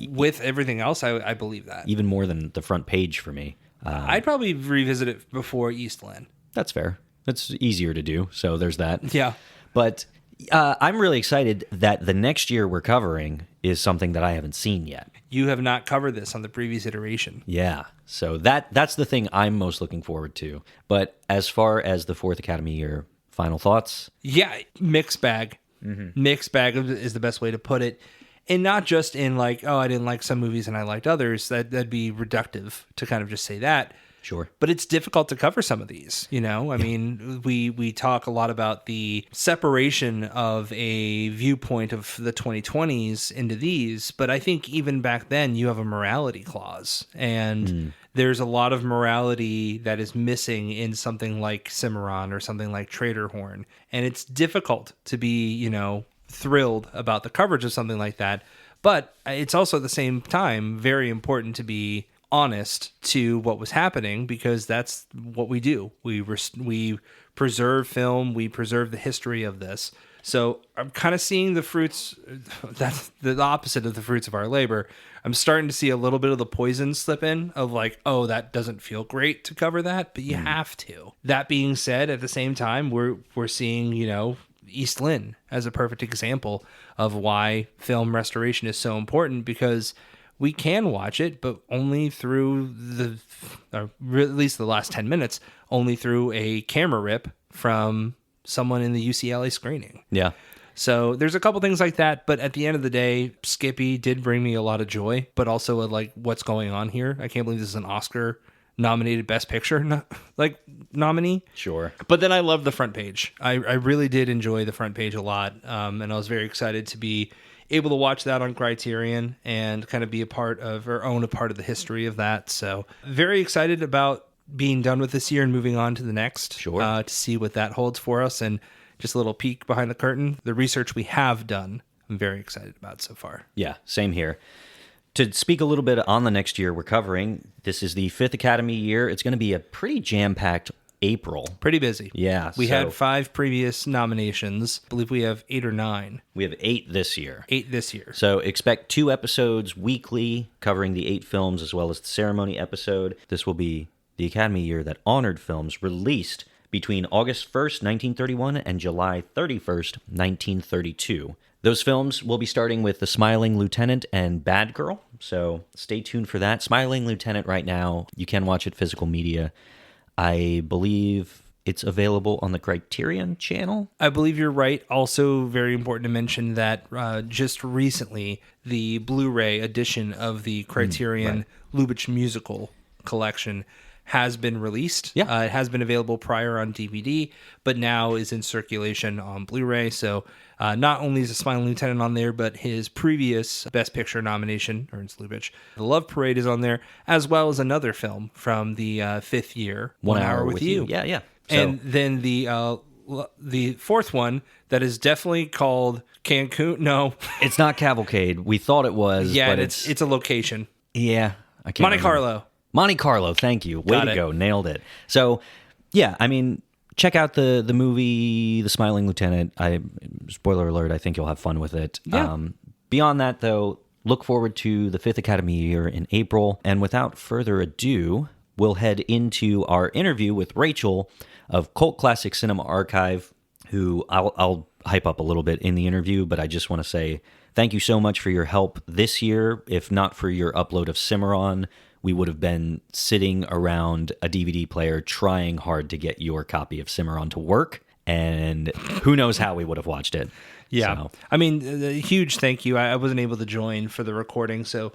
With everything else, I believe that. even more than the front page for me. I'd probably revisit it before Eastland. That's fair. It's easier to do, so there's that. Yeah. But I'm really excited that the next year we're covering is something that I haven't seen yet. You have not covered this on the previous iteration. Yeah, so that's the thing I'm most looking forward to. But as far as the 4th Academy year, final thoughts? Yeah, mixed bag. Mixed bag is the best way to put it. And not just in like, oh, I didn't like some movies and I liked others. That'd be reductive to kind of just say that. Sure. But it's difficult to cover some of these, you know? I mean, we talk a lot about the separation of a viewpoint of the 2020s into these, but I think even back then you have a morality clause, and there's a lot of morality that is missing in something like Cimarron or something like Traitorhorn, and it's difficult to be, you know, thrilled about the coverage of something like that, but it's also at the same time very important to be honest to what was happening, because that's what we do. We preserve film, we preserve the history of this. So I'm kind of seeing the fruits, that's the opposite of the fruits of our labor. I'm starting to see a little bit of the poison slip in of like, oh, that doesn't feel great to cover that, but you have to. That being said, at the same time, we're seeing, you know, East Lynne as a perfect example of why film restoration is so important, because we can watch it, but only through at least the last 10 minutes, only through a camera rip from someone in the UCLA screening. Yeah. So there's a couple things like that, but at the end of the day, Skippy did bring me a lot of joy, but also like, what's going on here? I can't believe this is an Oscar nominated Best Picture nominee. Sure. But then I love the front page. I really did enjoy the front page a lot, and I was very excited to be able to watch that on Criterion and kind of be a part of, or own a part of the history of that. So very excited about being done with this year and moving on to the next. Sure. To see what that holds for us, and just a little peek behind the curtain. The research we have done, I'm very excited about so far. Yeah, same here. To speak a little bit on the next year we're covering, this is the 5th Academy year. It's going to be a pretty jam-packed April. Pretty busy. Yeah. We had 5 previous nominations. I believe we have 8 or 9. We have 8 this year. 8 this year. So expect 2 episodes weekly covering the 8 films as well as the ceremony episode. This will be the Academy year that honored films released between August 1st, 1931 and July 31st, 1932. Those films will be starting with The Smiling Lieutenant and Bad Girl, so stay tuned for that. Smiling Lieutenant right now, you can watch it physical media. I believe it's available on the Criterion channel. I believe you're right. Also, very important to mention that just recently, the Blu-ray edition of the Criterion Lubitsch musical collection has been released. Yeah. It has been available prior on DVD, but now is in circulation on Blu-ray. So not only is The Smiling Lieutenant on there, but his previous Best Picture nomination, Ernst Lubitsch, The Love Parade, is on there, as well as another film from the 5th year, 1 Hour with You. Yeah, yeah. So, and then the fourth one that is definitely called Cancun. No, it's not Cavalcade. We thought it was. yeah, but and it's a location. Yeah, I can't Monte remember. Carlo. Monte Carlo, thank you. Way Got to it. go. Nailed it. So, yeah, I mean, check out the movie The Smiling Lieutenant. Spoiler alert, I think you'll have fun with it. Yeah. Beyond that, though, look forward to the 5th Academy year in April. And without further ado, we'll head into our interview with Rachel of Cult Classic Cinema Archive. who I'll hype up a little bit in the interview, but I just want to say thank you so much for your help this year. If not for your upload of Cimarron, we would have been sitting around a DVD player trying hard to get your copy of Cimarron to work, and who knows how we would have watched it. Yeah. So, I mean, huge thank you. I wasn't able to join for the recording. So,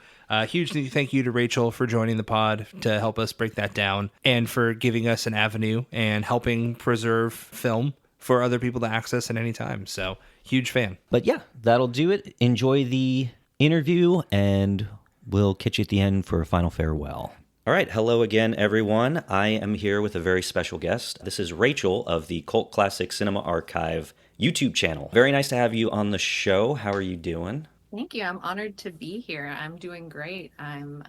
huge thank you to Rachel for joining the pod to help us break that down and for giving us an avenue and helping preserve film for other people to access at any time. So, huge fan. but yeah, that'll do it. Enjoy the interview, and we'll catch you at the end for a final farewell. All right. Hello again, everyone. I am here with a very special guest. This is Rachel of the Cult Classic Cinema Archive YouTube channel. Very nice to have you on the show. How are you doing? Thank you. I'm honored to be here. I'm doing great. I'm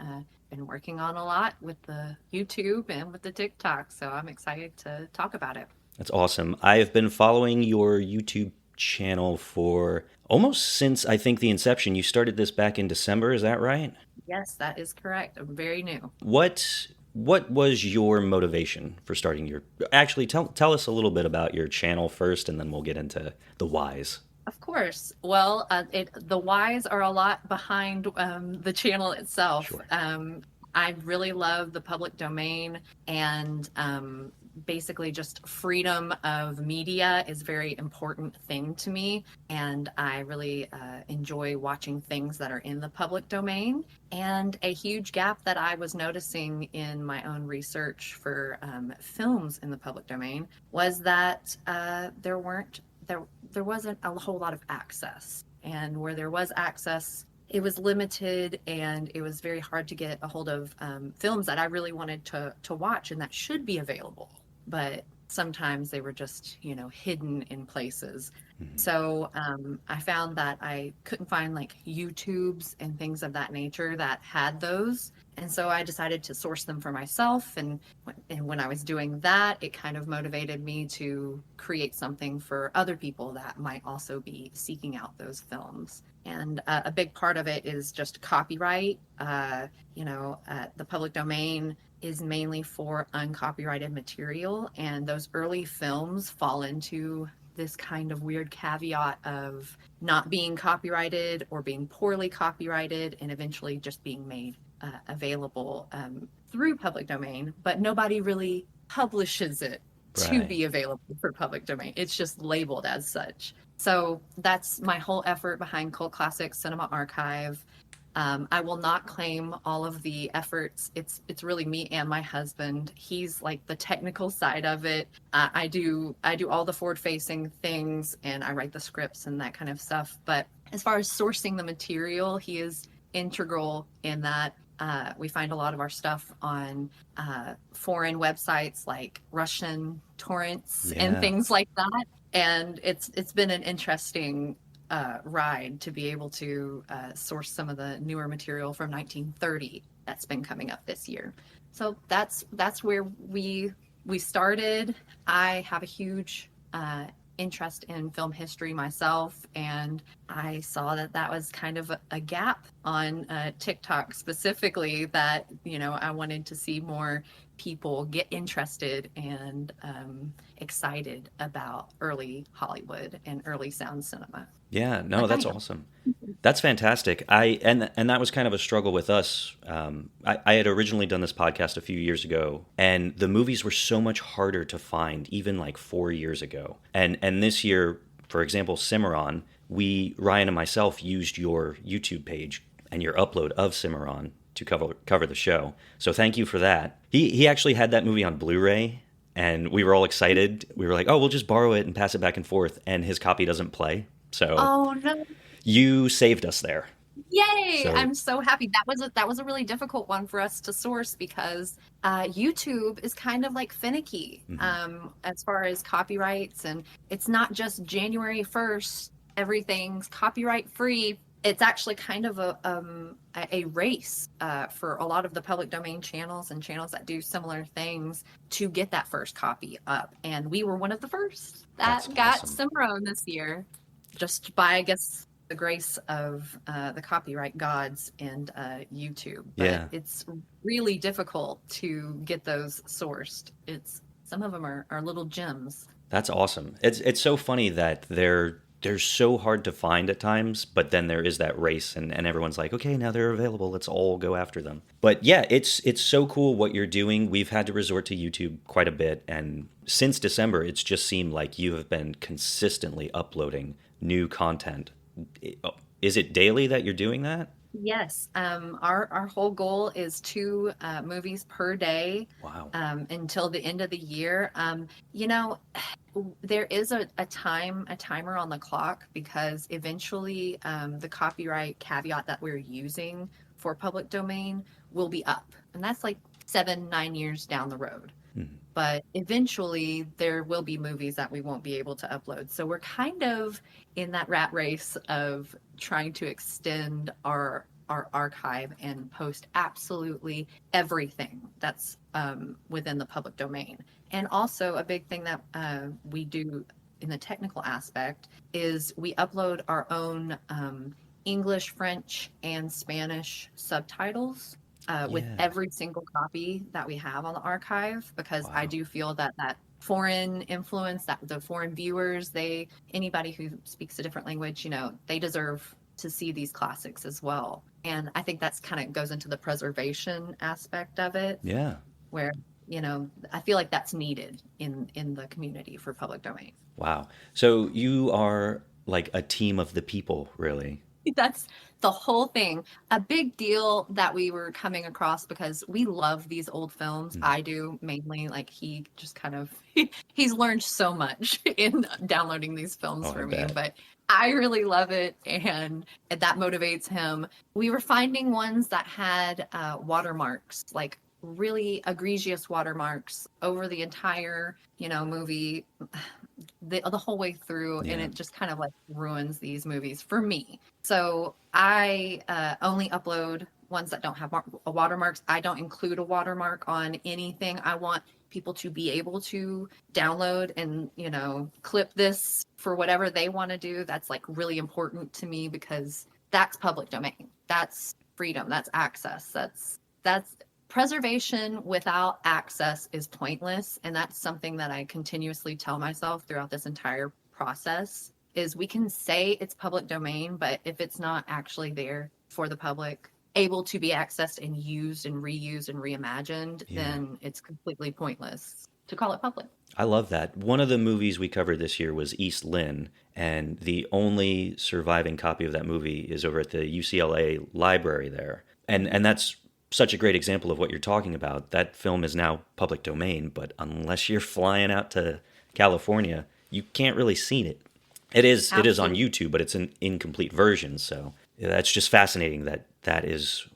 been working on a lot with the YouTube and with the TikTok, so I'm excited to talk about it. That's awesome. I have been following your YouTube channel for almost since I think the inception. You started this back in December, is that right? Yes, that is correct. I'm very new. What was your motivation for starting your Actually, tell us a little bit about your channel first, and then we'll get into the whys. Of course. Well, the whys are a lot behind the channel itself. Sure. I really love the public domain, and basically just freedom of media is a very important thing to me. And I really enjoy watching things that are in the public domain. And a huge gap that I was noticing in my own research for films in the public domain was that there wasn't a whole lot of access. And where there was access, it was limited, and it was very hard to get a hold of films that I really wanted to watch and that should be available. But sometimes they were just, hidden in places. Mm-hmm. So I found that I couldn't find like YouTubes and things of that nature that had those. And so I decided to source them for myself. And when I was doing that, it kind of motivated me to create something for other people that might also be seeking out those films. And a big part of it is just copyright. The public domain is mainly for uncopyrighted material. And those early films fall into this kind of weird caveat of not being copyrighted or being poorly copyrighted and eventually just being made available through public domain, but nobody really publishes it to Right. be available for public domain. It's just labeled as such. So that's my whole effort behind Cult Classic Cinema Archive. I will not claim all of the efforts. It's really me and my husband. He's like the technical side of it. I do all the forward-facing things, and I write the scripts and that kind of stuff. But as far as sourcing the material, he is integral in that. We find a lot of our stuff on foreign websites like Russian torrents and things like that. And it's been an interesting ride to be able to source some of the newer material from 1930 that's been coming up this year. So that's where we started. I have a huge interest in film history myself, and I saw that was kind of a gap on TikTok specifically, that I wanted to see more people get interested and excited about early Hollywood and early sound cinema. Yeah, no, that's awesome. That's fantastic. And that was kind of a struggle with us. I had originally done this podcast a few years ago, and the movies were so much harder to find, even like 4 years ago. And this year, for example, Cimarron, Ryan and myself used your YouTube page and your upload of Cimarron to cover the show. So thank you for that. He actually had that movie on Blu-ray, and we were all excited. We were like, oh, we'll just borrow it and pass it back and forth, and his copy doesn't play. So Oh no. you saved us there. Yay! So- I'm so happy. That was a really difficult one for us to source because YouTube is kind of like finicky as far as copyrights, and it's not just January 1st, everything's copyright free. It's actually kind of a race for a lot of the public domain channels and channels that do similar things to get that first copy up. And we were one of the first that That's got awesome. Cimarron this year, just by, I guess, the grace of the copyright gods and YouTube. But Yeah. it's really difficult to get those sourced. It's some of them are little gems. That's awesome. It's so funny that they're so hard to find at times, but then there is that race and everyone's like, okay, now they're available. Let's all go after them. But yeah, it's so cool what you're doing. We've had to resort to YouTube quite a bit, and since December, it's just seemed like you have been consistently uploading new content. Is it daily that you're doing that? Yes, our whole goal is two movies per day Wow. until the end of the year. You know, there is a timer on the clock because eventually the copyright caveat that we're using for public domain will be up, and that's like 7, 9 years down the road. Mhm. But eventually there will be movies that we won't be able to upload. So we're kind of in that rat race of trying to extend our archive and post absolutely everything that's within the public domain. And also a big thing that we do in the technical aspect is we upload our own English, French, and Spanish subtitles with Yeah. every single copy that we have on the archive, because I Wow. do feel that foreign influence, that the foreign viewers, anybody who speaks a different language, they deserve to see these classics as well. And I think that's kind of goes into the preservation aspect of it, Yeah. where I feel like that's needed in the community for public domain. Wow. So you are like a team of the people, really. That's the whole thing. A big deal that we were coming across, because we love these old films. Mm. I do mainly. Like, he just kind of he's learned so much in downloading these films Oh, I for me, bet. but I really love it, and that motivates him. We were finding ones that had watermarks, like really egregious watermarks over the entire movie, the whole way through, and Yeah. it just kind of like ruins these movies for me. So I only upload ones that don't have watermarks. I don't include a watermark on anything. I want people to be able to download and clip this for whatever they want to do. That's like really important to me, because that's public domain. That's freedom. That's access. That's preservation without access is pointless. And that's something that I continuously tell myself throughout this entire process, is we can say it's public domain, but if it's not actually there for the public, able to be accessed and used and reused and reimagined, Yeah. then it's completely pointless to call it public. I love that. One of the movies we covered this year was East Lynne, and the only surviving copy of that movie is over at the UCLA library there. And that's such a great example of what you're talking about. That film is now public domain, but unless you're flying out to California, you can't really see it. It is on Absolutely. YouTube, but it's an incomplete version. So yeah, that's just fascinating. That is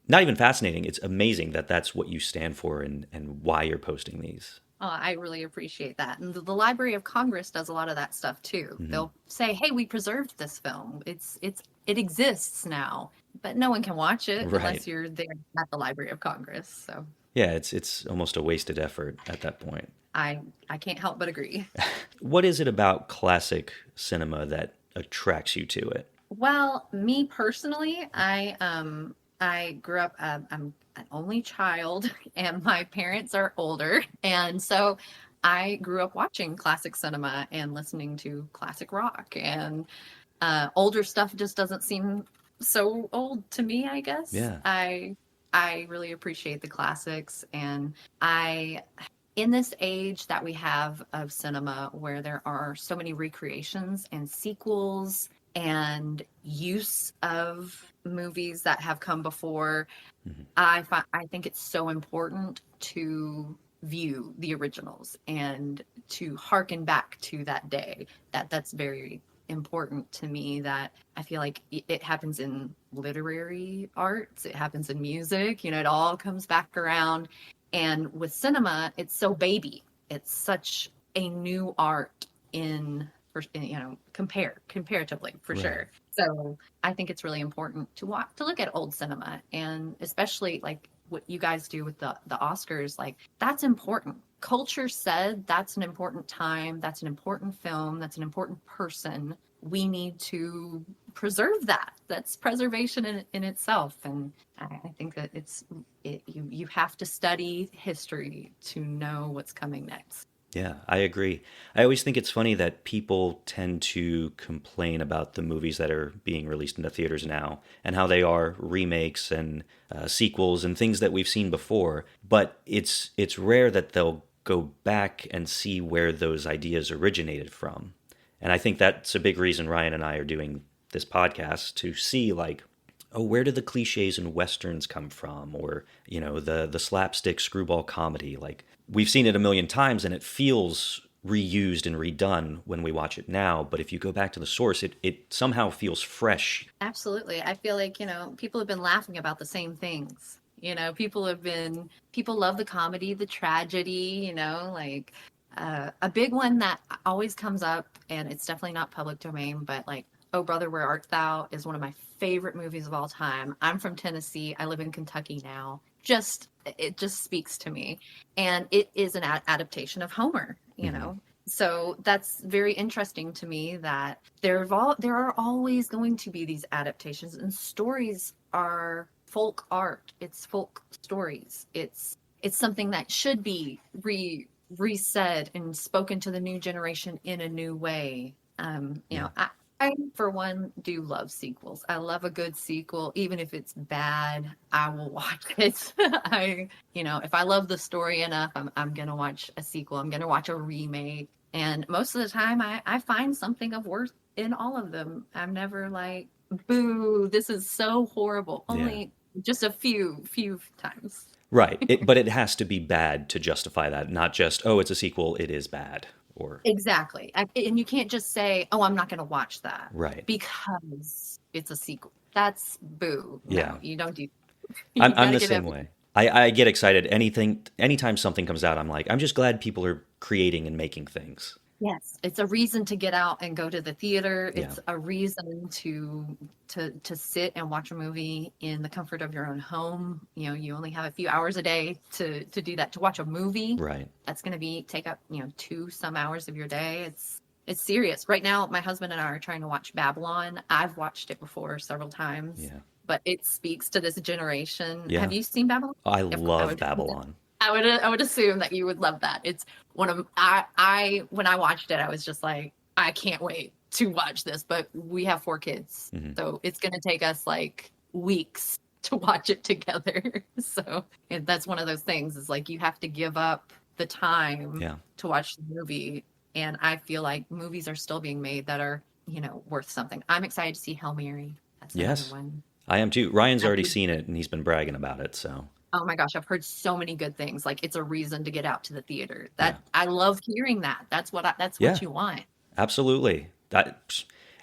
not even fascinating. It's amazing that that's what you stand for and why you're posting these. I really appreciate that. And the Library of Congress does a lot of that stuff too. Hmm. They'll say, "Hey, we preserved this film. It exists now." But no one can watch it Right. unless you're there at the Library of Congress. So Yeah, it's almost a wasted effort at that point. I can't help but agree. What is it about classic cinema that attracts you to it? Well, me personally, I grew up. I'm an only child, and my parents are older, and so I grew up watching classic cinema and listening to classic rock, and older stuff just doesn't seem so old to me, I guess. Yeah. I really appreciate the classics, and I in this age that we have of cinema, where there are so many recreations and sequels and use of movies that have come before, Mhm. I think it's so important to view the originals and to harken back to that day. That's very important to me. That I feel like it happens in literary arts, it happens in music, it all comes back around. And with cinema, it's so baby. It's such a new art comparatively, for Right. sure. So I think it's really important to look at old cinema, and especially like what you guys do with the Oscars. Like, that's important. Culture said that's an important time, that's an important film, that's an important person. We need to preserve that. That's preservation in itself. And I think that you have to study history to know what's coming next. Yeah, I agree. I always think it's funny that people tend to complain about the movies that are being released into theaters now and how they are remakes and sequels and things that we've seen before. But it's rare that they'll go back and see where those ideas originated from. And I think that's a big reason Ryan and I are doing this podcast, to see like, oh, where did the cliches in westerns come from? Or, the slapstick screwball comedy. Like, we've seen it a million times and it feels reused and redone when we watch it now. But if you go back to the source, it somehow feels fresh. Absolutely. I feel like, people have been laughing about the same things. People love the comedy, the tragedy, like a big one that always comes up, and it's definitely not public domain, but like, Oh Brother, Where Art Thou is one of my favorite movies of all time. I'm from Tennessee. I live in Kentucky now. It just speaks to me. And it is an adaptation of Homer, So that's very interesting to me, that there are always going to be these adaptations, and stories are folk art. It's folk stories. It's something that should be resaid and spoken to the new generation in a new way. I, for one, do love sequels. I love a good sequel. Even if it's bad, I will watch it. If I love the story enough, I'm going to watch a sequel. I'm going to watch a remake. And most of the time, I find something of worth in all of them. I'm never like, boo, this is so horrible. Only just a few times. Right. But it has to be bad to justify that, not just, oh, it's a sequel, it is bad. Or Exactly. And you can't just say, oh, I'm not going to watch that. Right. Because it's a sequel. That's boo. Yeah. No, you don't do. I'm the same way. I get excited. Anytime something comes out, I'm like, I'm just glad people are creating and making things. Yes. It's a reason to get out and go to the theater. It's a reason to sit and watch a movie in the comfort of your own home. You only have a few hours a day to do that. To watch a movie, right, that's going to take up, 2 some hours of your day. It's serious. Right now, my husband and I are trying to watch Babylon. I've watched it before several times. Yeah. But it speaks to this generation. Yeah. Have you seen Babylon? I love Babylon. I would assume that you would love that. It's one of when I watched it, I was just like, I can't wait to watch this. But we have 4 kids, so it's going to take us like weeks to watch it together. So that's one of those things. Is like, you have to give up the time to watch the movie. And I feel like movies are still being made that are, worth something. I'm excited to see Hail Mary. That's another one. I am too. Ryan's already seen it and he's been bragging about it. So. Oh my gosh, I've heard so many good things. Like, it's a reason to get out to the theater. I love hearing that. That's what you want. Absolutely.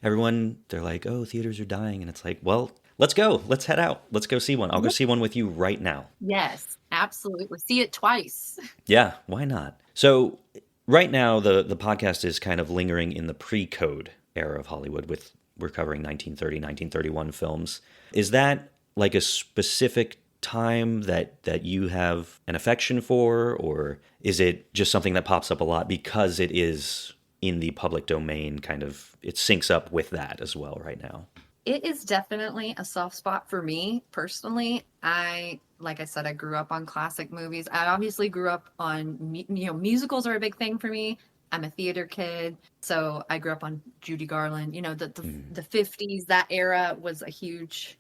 Everyone, they're like, oh, theaters are dying. And it's like, well, let's go. Let's head out. Let's go see one. I'll go see one with you right now. Yes, absolutely. See it twice. Yeah, why not? So right now, the podcast is kind of lingering in the pre-code era of Hollywood. We're covering 1930, 1931 films. Is that like a specific time that you have an affection for, or is it just something that pops up a lot because it is in the public domain? Kind of, it syncs up with that as well right now. It is definitely a soft spot for me personally. Like I said, I grew up on classic movies. I obviously grew up on musicals are a big thing for me. I'm a theater kid, so I grew up on Judy Garland. The 50s, that era was a huge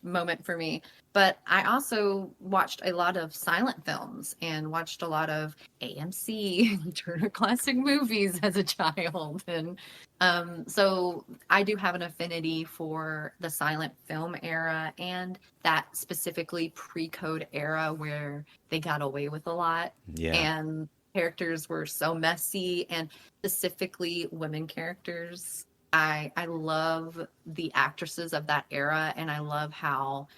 moment for me. But I also watched a lot of silent films and watched a lot of AMC, Turner Classic Movies as a child. And so I do have an affinity for the silent film era and that specifically pre-code era where they got away with a lot. Yeah. And characters were so messy, and specifically women characters. I love the actresses of that era, and I love how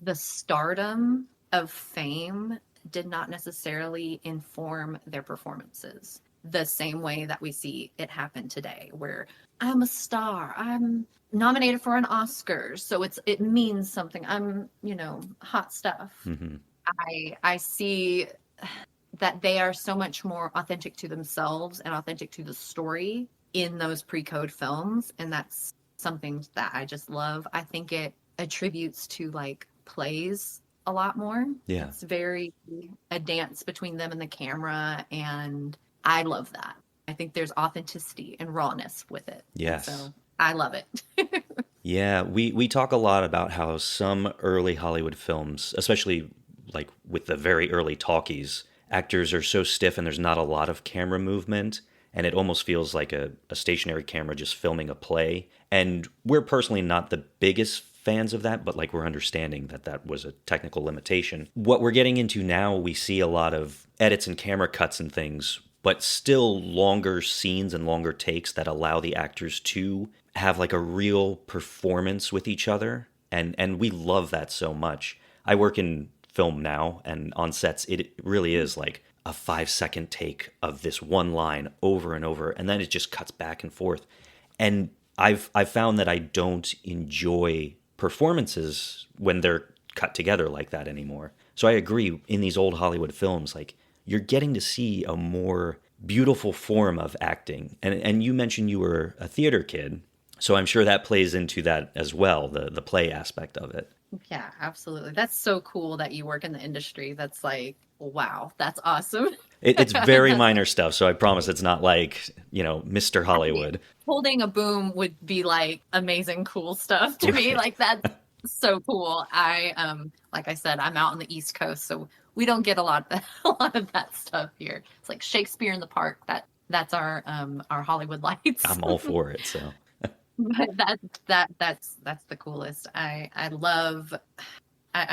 the stardom of fame did not necessarily inform their performances the same way that we see it happen today, where I'm a star, I'm nominated for an Oscar, so it means something. I'm, hot stuff. Mm-hmm. I see that they are so much more authentic to themselves and authentic to the story in those pre-code films, and that's something that I just love. I think it attributes to like plays a lot more. Yeah. It's very a dance between them and the camera, and I love that. I think there's authenticity and rawness with it. Yes. And so I love it. Yeah, we talk a lot about how some early Hollywood films, especially like with the very early talkies, actors are so stiff and there's not a lot of camera movement, and it almost feels like a stationary camera just filming a play. And we're personally not the biggest fans of that, but like we're understanding that that was a technical limitation. What we're getting into now, we see a lot of edits and camera cuts and things, but still longer scenes and longer takes that allow the actors to have like a real performance with each other. And we love that so much. I work in film now, and on sets, it really is like a 5-second take of this one line over and over, and then it just cuts back and forth. And I've found that I don't enjoy performances when they're cut together like that anymore. So I agree, in these old Hollywood films, like you're getting to see a more beautiful form of acting. And you mentioned you were a theater kid, so I'm sure that plays into that as well, the play aspect of it. Yeah, absolutely. That's so cool that you work in the industry. That's like, wow, that's awesome. It's very minor stuff, so I promise it's not like, Mr. Hollywood. Holding a boom would be like amazing, cool stuff to me. Like that's so cool. Like I said, I'm out on the East Coast, so we don't get a lot of that stuff here. It's like Shakespeare in the Park. That's our Hollywood lights. I'm all for it, so. But that's the coolest. I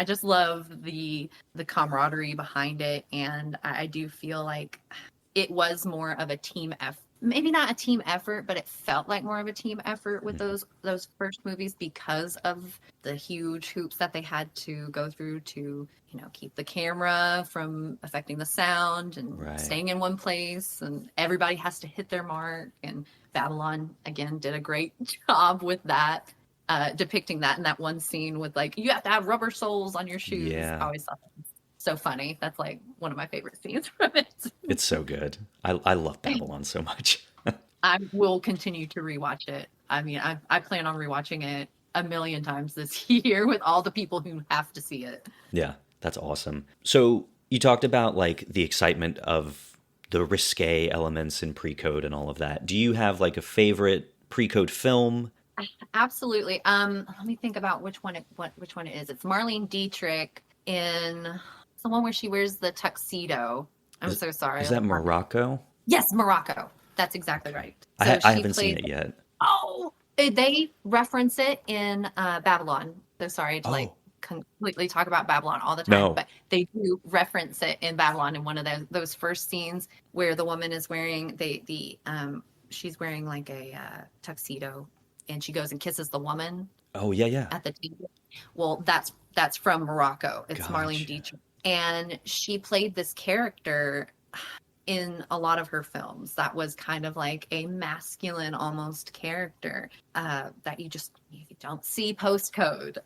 just love the camaraderie behind it, and I do feel like it was more of a team effort. Maybe not a team effort, but it felt like more of a team effort with those first movies because of the huge hoops that they had to go through to, keep the camera from affecting the sound and staying in one place, and everybody has to hit their mark. And Babylon again did a great job with that, depicting that in that one scene with like, you have to have rubber soles on your shoes. Yeah. I always thought that was so funny. That's like one of my favorite scenes from it. It's so good. I love Babylon so much. I will continue to rewatch it. I mean, I plan on rewatching it a million times this year with all the people who have to see it. Yeah, that's awesome. So you talked about like the excitement of the risque elements in pre-code and all of that. Do you have like a favorite pre-code film? Absolutely. Let me think about which one it is. It's Marlene Dietrich in the one where she wears the tuxedo. I'm so sorry. Is that Morocco? Yes, Morocco. That's exactly right. So I haven't seen it yet. Oh, they reference it in Babylon. So sorry to completely talk about Babylon all the time, but they do reference it in Babylon in one of those first scenes where the woman is wearing she's wearing like a tuxedo, and she goes and kisses the woman. Oh yeah. At the table. Well, that's from Morocco. It's Gotcha. Marlene Dietrich, and she played this character in a lot of her films that was kind of like a masculine almost character that you don't see post-code.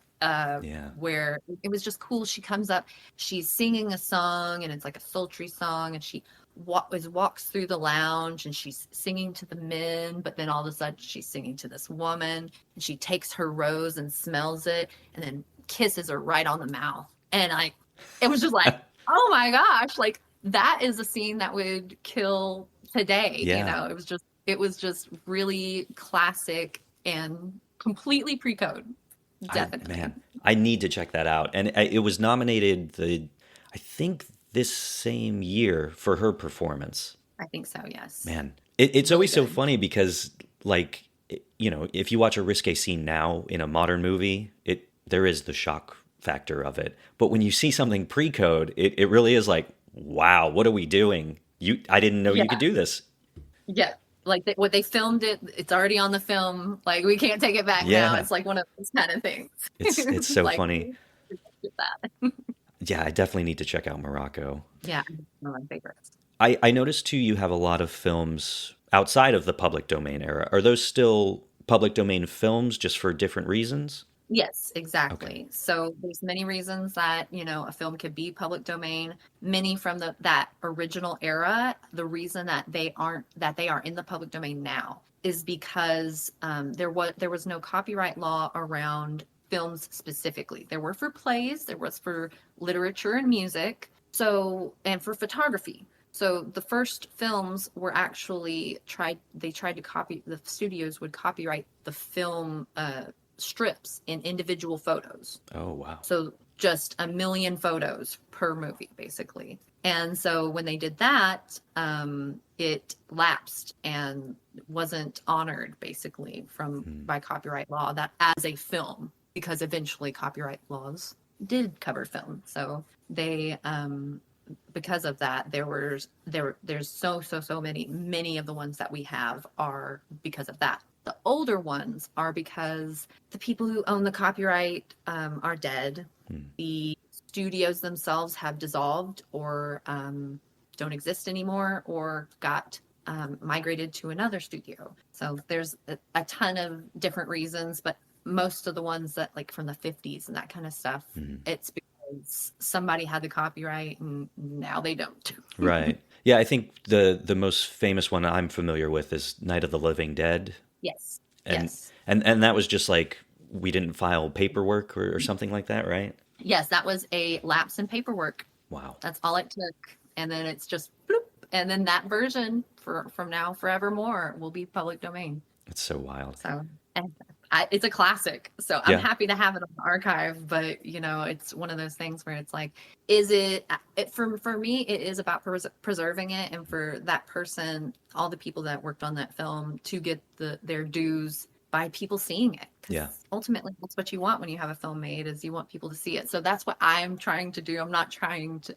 Where it was just cool. She comes up, she's singing a song, and it's like a sultry song, and she walks through the lounge, and she's singing to the men, but then all of a sudden she's singing to this woman, and she takes her rose and smells it, and then kisses her right on the mouth. And it was just like, oh my gosh, like that is a scene that would kill today. Yeah. It was just really classic and completely pre-code. Definitely. I need to check that out. And it was nominated I think this same year for her performance. I think so, yes. Man, it's always so funny because like, if you watch a risque scene now in a modern movie, there is the shock factor of it. But when you see something pre-code, it really is like, wow, what are we doing? I didn't know you could do this. Yeah. Like what they filmed it's already on the film. Like we can't take it back now. It's like one of those kind of things. It's so like, funny. Yeah, I definitely need to check out Morocco. Yeah, one of my favorites. I noticed too you have a lot of films outside of the public domain era. Are those still public domain films just for different reasons? Yes, Okay. exactly. So there's many reasons that, a film could be public domain. Many from that original era, the reason that they are in the public domain now is because there was no copyright law around films specifically. There were for plays, there was for literature and music, and for photography. So the first films were actually they tried to copy, the studios would copyright the film strips in individual photos. Oh, wow. So just a million photos per movie, basically. And so when they did that, it lapsed and wasn't honored, basically, by copyright law that as a film, because eventually copyright laws did cover film. So they, because of that, there's so many of the ones that we have are because of that. The older ones are because the people who own the copyright are dead. The studios themselves have dissolved or don't exist anymore, or got migrated to another studio. So there's a ton of different reasons, but most of the ones that, like, from the 50s and that kind of stuff, it's because somebody had the copyright and now they don't. Right. Yeah, I think the most famous one I'm familiar with is Night of the Living Dead. Yes. And Yes. and that was just like we didn't file paperwork or something like that, right? Yes, that was a lapse in paperwork. Wow. That's all it took. And then it's just bloop. And then that version from now forevermore will be public domain. It's so wild. So, and it's a classic. So I'm Yeah. happy to have it on the archive, but it's one of those things where it's like, is it for me, it is about preserving it, and for that person, all the people that worked on that film, to get their dues by people seeing it. 'Cause Yeah. ultimately that's what you want when you have a film made, is you want people to see it. So that's what I'm trying to do. I'm not trying to,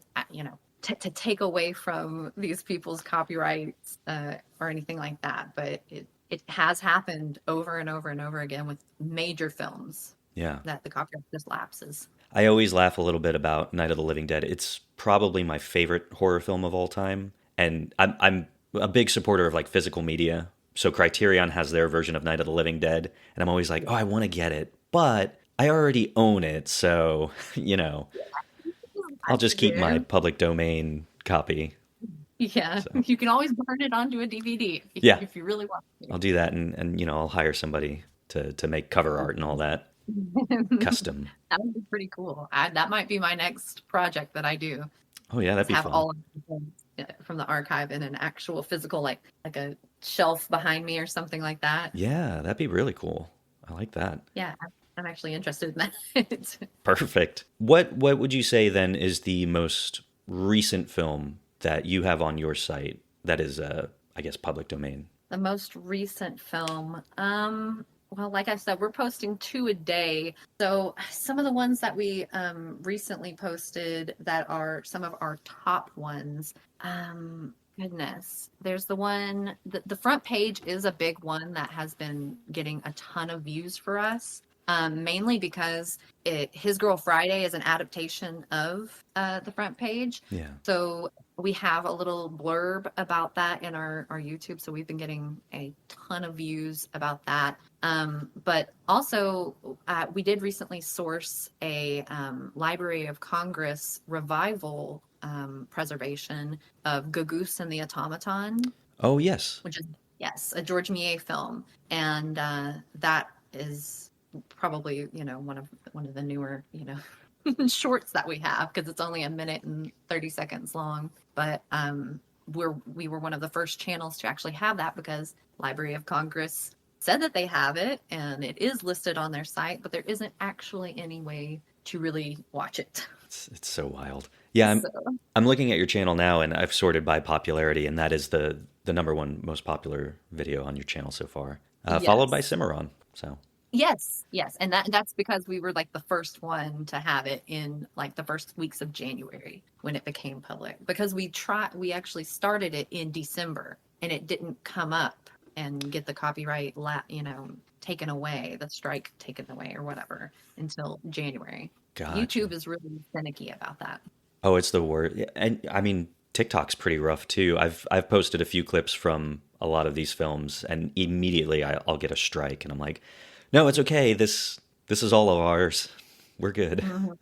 to take away from these people's copyrights or anything like that, but it has happened over and over and over again with major films Yeah. that the copyright just lapses. I always laugh a little bit about Night of the Living Dead. It's probably my favorite horror film of all time, and I'm a big supporter of like physical media. So Criterion has their version of Night of the Living Dead, and I'm always like, oh, I want to get it, but I already own it, so I'll just keep my public domain copy. Yeah, So you can always burn it onto a DVD yeah, if you really want I'll do that, and I'll hire somebody to make cover art and all that to. custom. That would be pretty cool. That might be my next project that I do. Oh yeah, that'd Is be have fun. all of the things from the archive in an actual physical, like a shelf behind me or something like that. Yeah, that'd be really cool. I like that. Yeah, I'm actually interested in that. Perfect. What would you say then is the most recent film that you have on your site that is I guess public domain? The most recent film, well, like I said, we're posting 2 a day. So some of the ones that we recently posted that are some of our top ones, goodness, there's the front page is a big one that has been getting a ton of views for us. Mainly because His Girl Friday is an adaptation of the front page. Yeah. So we have a little blurb about that in our YouTube. So we've been getting a ton of views about that. But also, we did recently source a Library of Congress revival preservation of Gagoose and the Automaton, Oh yes. which is, yes, a George Millet film. And that is probably one of the newer shorts that we have, because it's only 1 minute and 30 seconds long. But we were one of the first channels to actually have that, because Library of Congress said that they have it and it is listed on their site, but there isn't actually any way to really watch it. It's so wild. Yeah, So, I'm looking at your channel now, and I've sorted by popularity, and that is the number one most popular video on your channel so far, followed by yes. Cimarron. So Yes, and that's because we were like the first one to have it in like the first weeks of January when it became public. Because we actually started it in December, and it didn't come up and get the copyright taken away, the strike taken away or whatever, until January. gotcha. YouTube is really finicky about that. Oh, it's the word, yeah, and I mean TikTok's pretty rough too. I've posted a few clips from a lot of these films, and immediately I'll get a strike, and I'm like, no, it's okay. This This is all of ours. We're good. Mhm.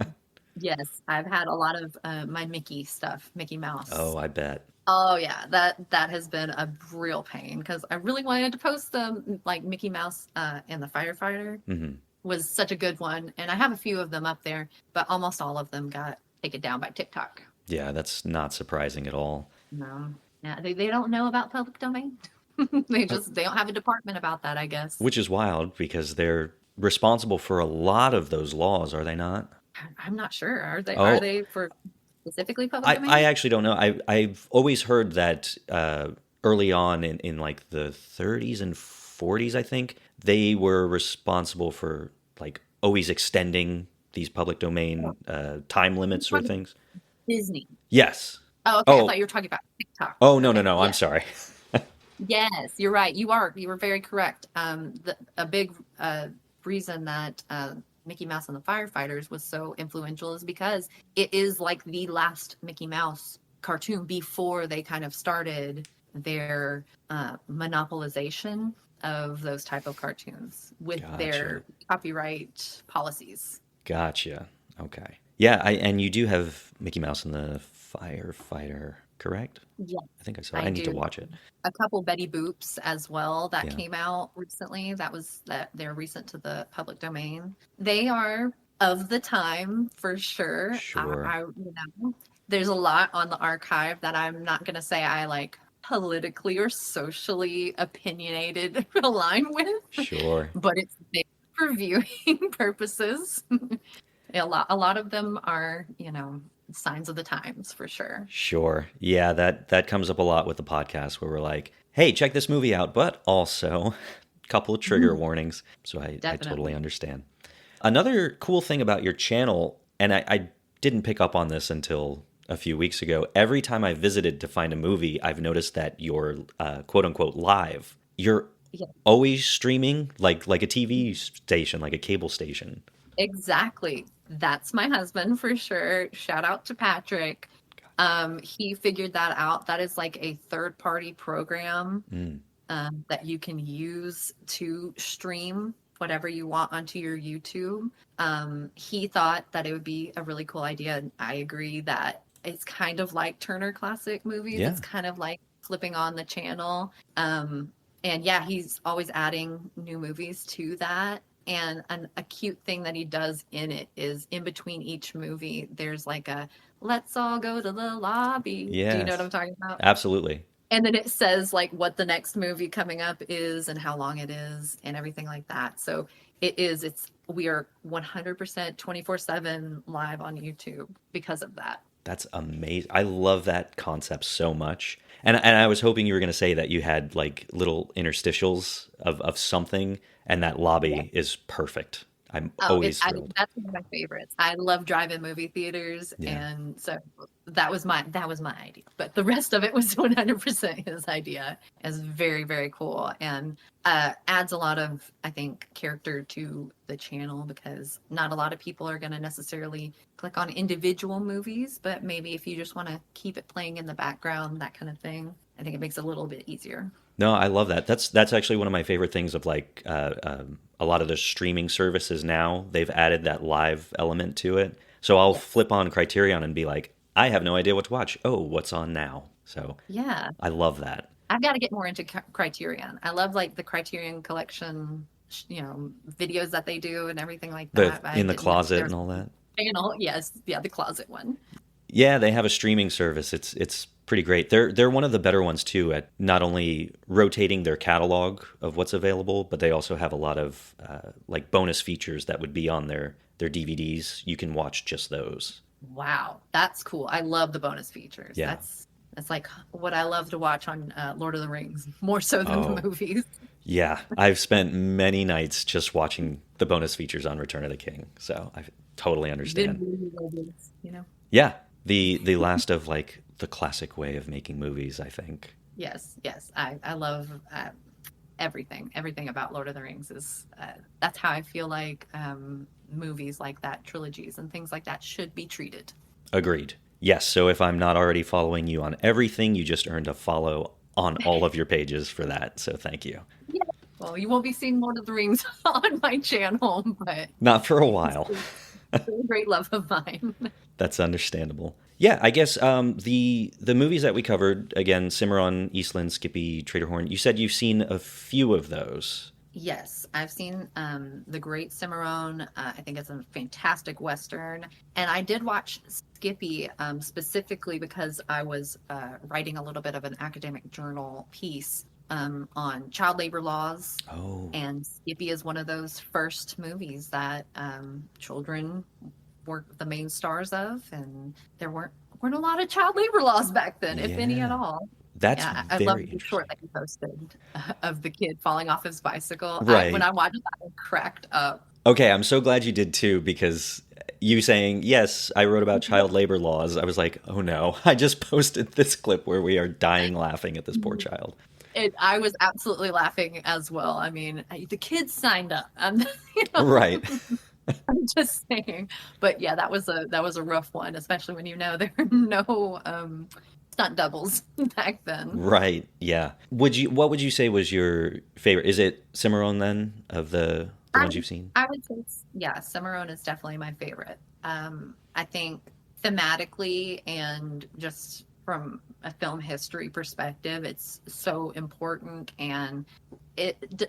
Yes, I've had a lot of my Mickey stuff, Mickey Oh, Mouse. I bet. Oh yeah, that has been a real pain because I really wanted to post them, like Mickey Mouse and the firefighter Hmm. was such a good one, and I have a few of them up there, but almost all of them got taken down by TikTok. Yeah, that's not surprising at all. No, yeah, they don't know about public domain. Uh, They don't have a department about that, I guess. Which is wild because they're responsible for a lot of those laws, are they not? I'm not sure. Are Oh, they for specifically public I domain? actually don't know. I've always heard that early on in like the 30s and 40s, I think they were responsible for like always extending these public Oh, domain time you're limits or talking things. Disney. Yes. Oh, okay. I Oh, thought you were talking about TikTok. oh no, no, Okay, no. I'm yes. sorry. Yes, you're right. You were very correct. A big reason that Mickey Mouse and the Firefighters was so influential is because it is like the last Mickey Mouse cartoon before they kind of started their monopolization of those type of cartoons with Gotcha. their copyright policies. Gotcha. Okay. Yeah, and you do have Mickey Mouse and the Firefighter, correct? Yeah, I think I saw. I I need to do. watch it. A couple Betty Boops as well that Yeah. came out recently. That they're recent to the public domain. They are of the time for sure. Sure. There's a lot on the archive that I'm not gonna say I like politically or socially opinionated align with, Sure. but it's there for viewing purposes. A lot of them are, signs of the times for sure. Sure. Yeah, that comes up a lot with the podcast where we're like, "Hey, check this movie out," but also a couple of trigger warnings. So I totally Definitely. understand. Another cool thing about your channel, and I didn't pick up on this until a few weeks ago. Every time I visited to find a movie, I've noticed that you're quote unquote live. You're Yeah. always streaming like a TV station, like a cable station. Exactly. That's my husband for sure. Shout out to Patrick. He figured that out. That is like a third party program Mm, that you can use to stream whatever you want onto your YouTube. He thought that it would be a really cool idea. And I agree that it's kind of like Turner Classic Movies. yeah. It's kind of like flipping on the channel. And yeah, he's always adding new movies to that. And a cute thing that he does in it is in between each movie, there's like a let's all go to the lobby. Do you know what Yes. I'm talking about? Absolutely. And then it says like what the next movie coming up is and how long it is and everything like that. So we are 100% 24/7 live on YouTube because of that. That's amazing. I love that concept so much. And I was hoping you were going to say that you had like little interstitials of something, and that lobby is perfect. I'm Oh, always thrilled. that's one of my favorites. I love drive-in movie theaters, Yeah. and so that was my idea. But the rest of it was 100% his idea. It's very, very cool and adds a lot of, I think, character to the channel because not a lot of people are going to necessarily click on individual movies, but maybe if you just want to keep it playing in the background, that kind of thing, I think it makes it a little bit easier. No, I love that. That's actually one of my favorite things of like a lot of the streaming services now. They've added that live element to it. So I'll Yes. flip on Criterion and be like, I have no idea what to watch. Oh, what's on now? So Yeah. I love that. I've got to get more into Criterion. I love like the Criterion collection, videos that they do and everything like The that. I in the didn't know closet there's and all that. channel. Yes, yeah, the closet one. Yeah, they have a streaming service. It's pretty great. They're one of the better ones too at not only rotating their catalog of what's available, but they also have a lot of like bonus features that would be on their DVDs. You can watch just those. Wow, that's cool. I love the bonus features. Yeah. That's like what I love to watch on Lord of the Rings, more so than the Oh, movies. yeah. I've spent many nights just watching the bonus features on Return of the King, so I totally Didn't understand. really know this. Yeah, the last of like the classic way of making movies, I think. Yes, yes. I love everything about Lord of the Rings is that's how I feel like movies like that, trilogies and things like that should be treated. Agreed. Yes, so if I'm not already following you on everything, you just earned a follow on all of your pages for that. So thank you. Yeah. Well, you won't be seeing Lord of the Rings on my channel, but Not for a it's while. still a great love of mine. That's understandable. Yeah, I guess the movies that we covered, again, Cimarron, Eastland, Skippy, Traderhorn, you said you've seen a few of those. Yes, I've seen The Great Cimarron. I think it's a fantastic Western. And I did watch Skippy specifically because I was writing a little bit of an academic journal piece on child labor laws. Oh, And Skippy is one of those first movies that children were the main stars of. And there weren't a lot of child labor laws back then, if any at yeah. all. That's Yeah, I love very the short interesting. that you posted of the kid falling off his bicycle. When Right. I watched that, I cracked up. Okay, I'm so glad you did too, because you saying, yes, I wrote about child labor laws, I was like, oh no, I just posted this clip where we are dying laughing at this poor child. I was absolutely laughing as well. I mean, the kids signed up. You know, Right. I'm just saying. But yeah, that was a rough one, especially when you know there are no stunt doubles back then. Right. Yeah. What would you say was your favorite? Is it Cimarron then of the I ones you've seen? I would say, yeah, Cimarron is definitely my favorite. I think thematically and just from a film history perspective, it's so important, and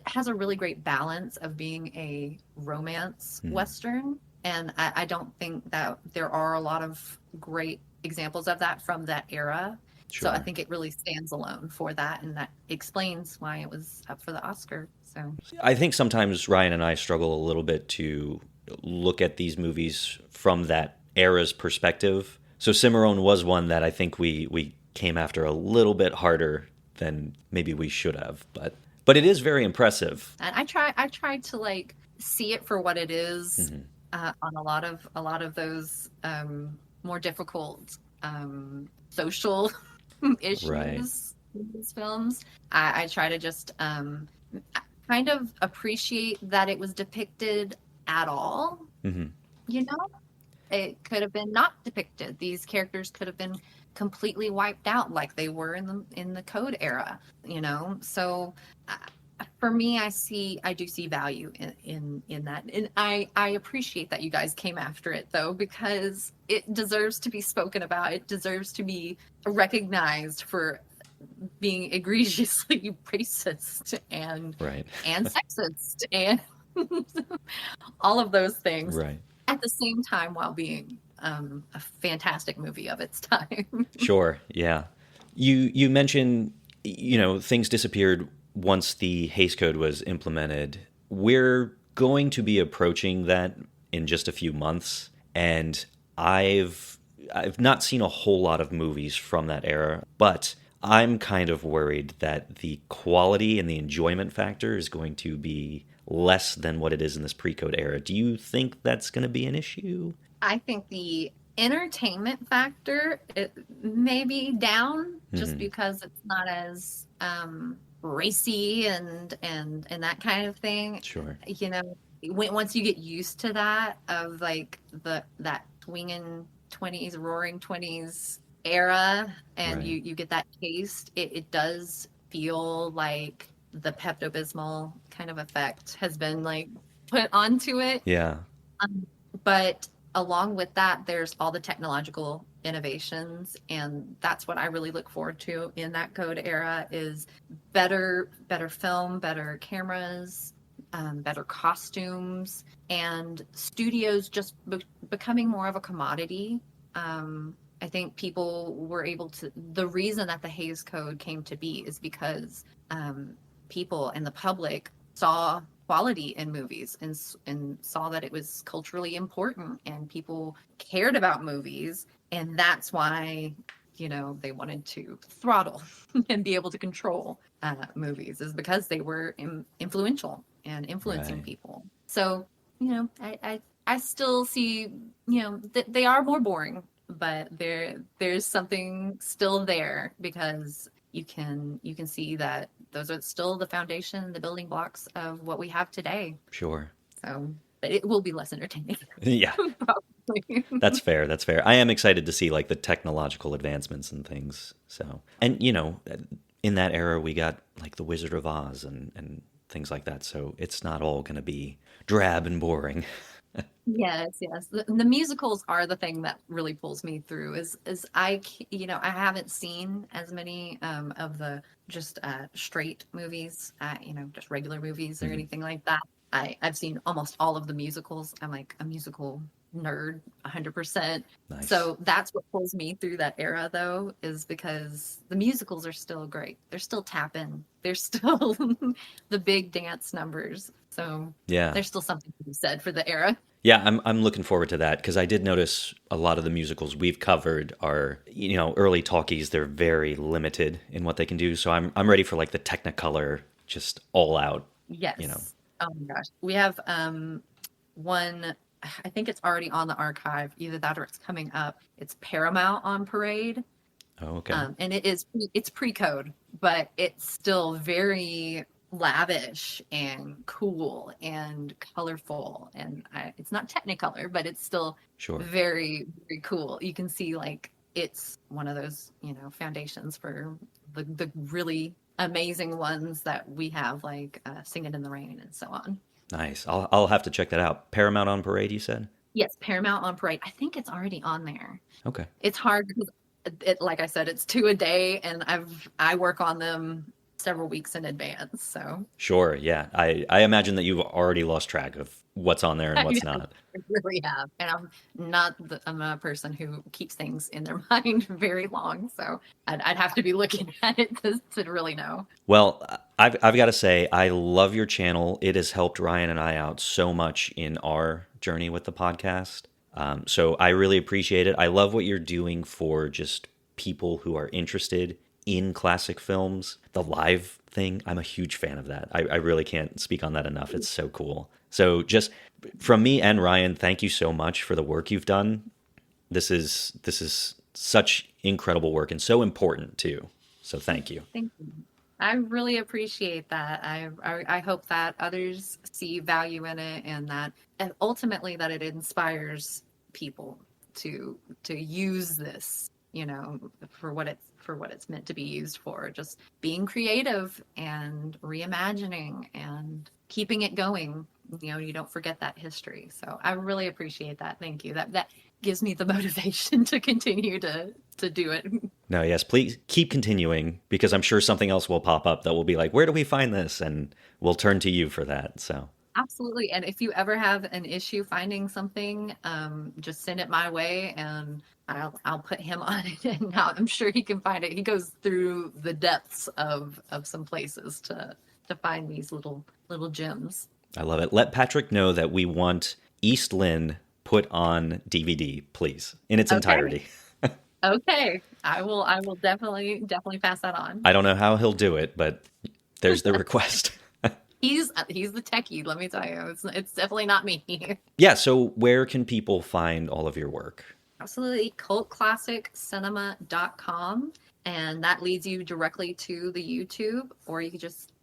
has a really great balance of being a romance Hmm. Western. And I don't think that there are a lot of great examples of that from that era. So I Sure. think it really stands alone for that, and that explains why it was up for the Oscar. So. I think sometimes Ryan and I struggle a little bit to look at these movies from that era's perspective. So Cimarron was one that I think we came after a little bit harder than maybe we should have, but it is very impressive. And I tried to like see it for what it is Hmm. on a lot of those more difficult social Right. issues in these films. I try to just kind of appreciate that it was depicted at all. Hmm. You know, it could have been not depicted. These characters could have been completely wiped out like they were in the code era, you know. So for me, I do see value in that, and I appreciate that you guys came after it though, because it deserves to be spoken about. It deserves to be recognized for being egregiously racist Right. and sexist and all of those things Right. at the same time while being a fantastic movie of its time. Sure. Yeah. You mentioned, things disappeared once the Hays Code was implemented. We're going to be approaching that in just a few months, and I've not seen a whole lot of movies from that era, but I'm kind of worried that the quality and the enjoyment factor is going to be less than what it is in this pre-code era. Do you think that's going to be an issue? I think the entertainment factor it may be down just Hmm. because it's not as racy and that kind of thing. Sure. You know, once you get used to that of like that swinging 20s, roaring 20s era, and Right. you get that taste, it does feel like the Pepto Bismol kind of effect has been like put onto it. Yeah. Um, but along with that, there's all the technological innovations, and that's what I really look forward to in that code era is better film, better cameras, better costumes, and studios just becoming more of a commodity. I think people were able to. The reason that the Hays Code came to be is because people and the public saw quality in movies and saw that it was culturally important and people cared about movies, and that's why they wanted to throttle and be able to control movies is because they were influential and influencing Right. people. So I still see they are more boring, but there's something still there because you can see that those are still the foundation, the building blocks of what we have today. Sure. So, but it will be less entertaining, Yeah. probably. That's fair. That's fair. I am excited to see like the technological advancements and things. So, and in that era we got like The Wizard of Oz and things like that. So it's not all going to be drab and boring. Yes, yes. The musicals are the thing that really pulls me through. I haven't seen as many of the just straight movies, just regular movies or anything like that. I've seen almost all of the musicals. I'm like a musical nerd, 100%. Nice. So that's what pulls me through that era, though, is because the musicals are still great. They're still tapping. They're still the big dance numbers. So Yeah. there's still something to be said for the era. Yeah, I'm looking forward to that because I did notice a lot of the musicals we've covered are, early talkies. They're very limited in what they can do. So I'm ready for like the Technicolor, just all out. Yes. Oh my gosh. We have one, I think it's already on the archive, either that or it's coming up. It's Paramount on Parade. Oh, okay. And it's pre-code, but it's still very lavish and cool and colorful, and it's not Technicolor, but it's still very, very cool. You can see like it's one of those foundations for the really amazing ones that we have, like Singing in the Rain and so on. Nice. I'll have to check that out. Paramount on Parade, you said? Yes, Paramount on Parade. I think it's already on there. Okay. It's hard because like I said, it's 2 a day, and I work on them several weeks in advance. So sure, yeah. I imagine that you've already lost track of what's on there and what's not. I really have, and I'm a person who keeps things in their mind very long. So I'd have to be looking at it to really know. Well, I've got to say, I love your channel. It has helped Ryan and I out so much in our journey with the podcast. So I really appreciate it. I love what you're doing for just people who are interested in classic films. The live thing, I'm a huge fan of that. I really can't speak on that enough. It's so cool. So just from me and Ryan, thank you so much for the work you've done. This is such incredible work and so important too. So thank you. Thank you. I really appreciate that. I hope that others see value in it, and ultimately that it inspires people to use this, for what it's meant to be used for. Just being creative and reimagining and keeping it going. You don't forget that history. So I really appreciate that. Thank you. That gives me the motivation to continue to do it. No, yes, please keep continuing, because I'm sure something else will pop up that will be like, where do we find this? And we'll turn to you for that. So absolutely. And if you ever have an issue finding something, just send it my way and I'll put him on it, and I'm sure he can find it. He goes through the depths of some places to find these little gems. I love it. Let Patrick know that we want East Lynn put on DVD, please, in its entirety. Okay. I will definitely pass that on. I don't know how he'll do it, but there's the request. He's the techie, let me tell you. It's definitely not me. Yeah, so where can people find all of your work? Absolutely. cultclassiccinema.com, and that leads you directly to the YouTube, or you could just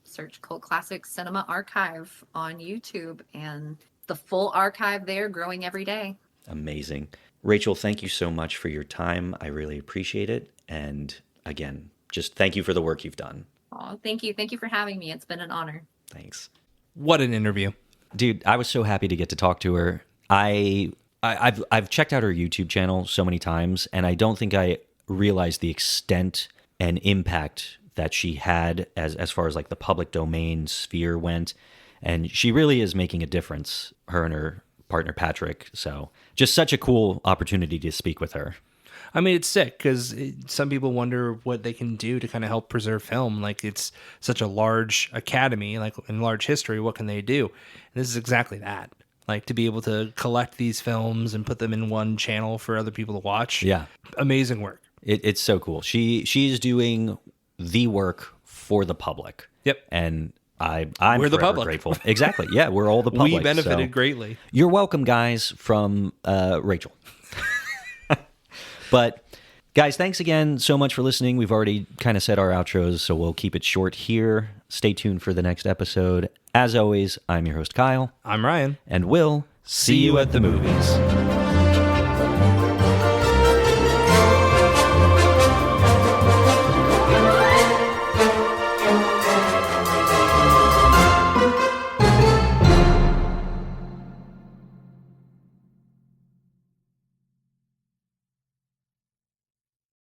search Cult Classic Cinema Archive on YouTube, and the full archive there, growing every day. Amazing. Rachel, thank you so much for your time. I really appreciate it. And again, just thank you for the work you've done. Oh, thank you. Thank you for having me. It's been an honor. Thanks. What an interview. Dude, I was so happy to get to talk to her. I've checked out her YouTube channel so many times, and I don't think I realized the extent and impact that she had as far as like the public domain sphere went. And she really is making a difference, her and her partner Patrick. So just such a cool opportunity to speak with her. I mean, it's sick because some people wonder what they can do to kind of help preserve film. Like, it's such a large academy, like in large history, what can they do? And this is exactly that. Like, to be able to collect these films and put them in one channel for other people to watch. Yeah. Amazing work. It's so cool. She's doing the work for the public. Yep. And I'm we're the forever public. Grateful. Exactly. Yeah, we're all the public. We benefited greatly. You're welcome, guys, from Rachel. But guys, thanks again so much for listening. We've already kind of said our outros, so we'll keep it short here. Stay tuned for the next episode. As always, I'm your host, Kyle. I'm Ryan. And we'll see you at the movies.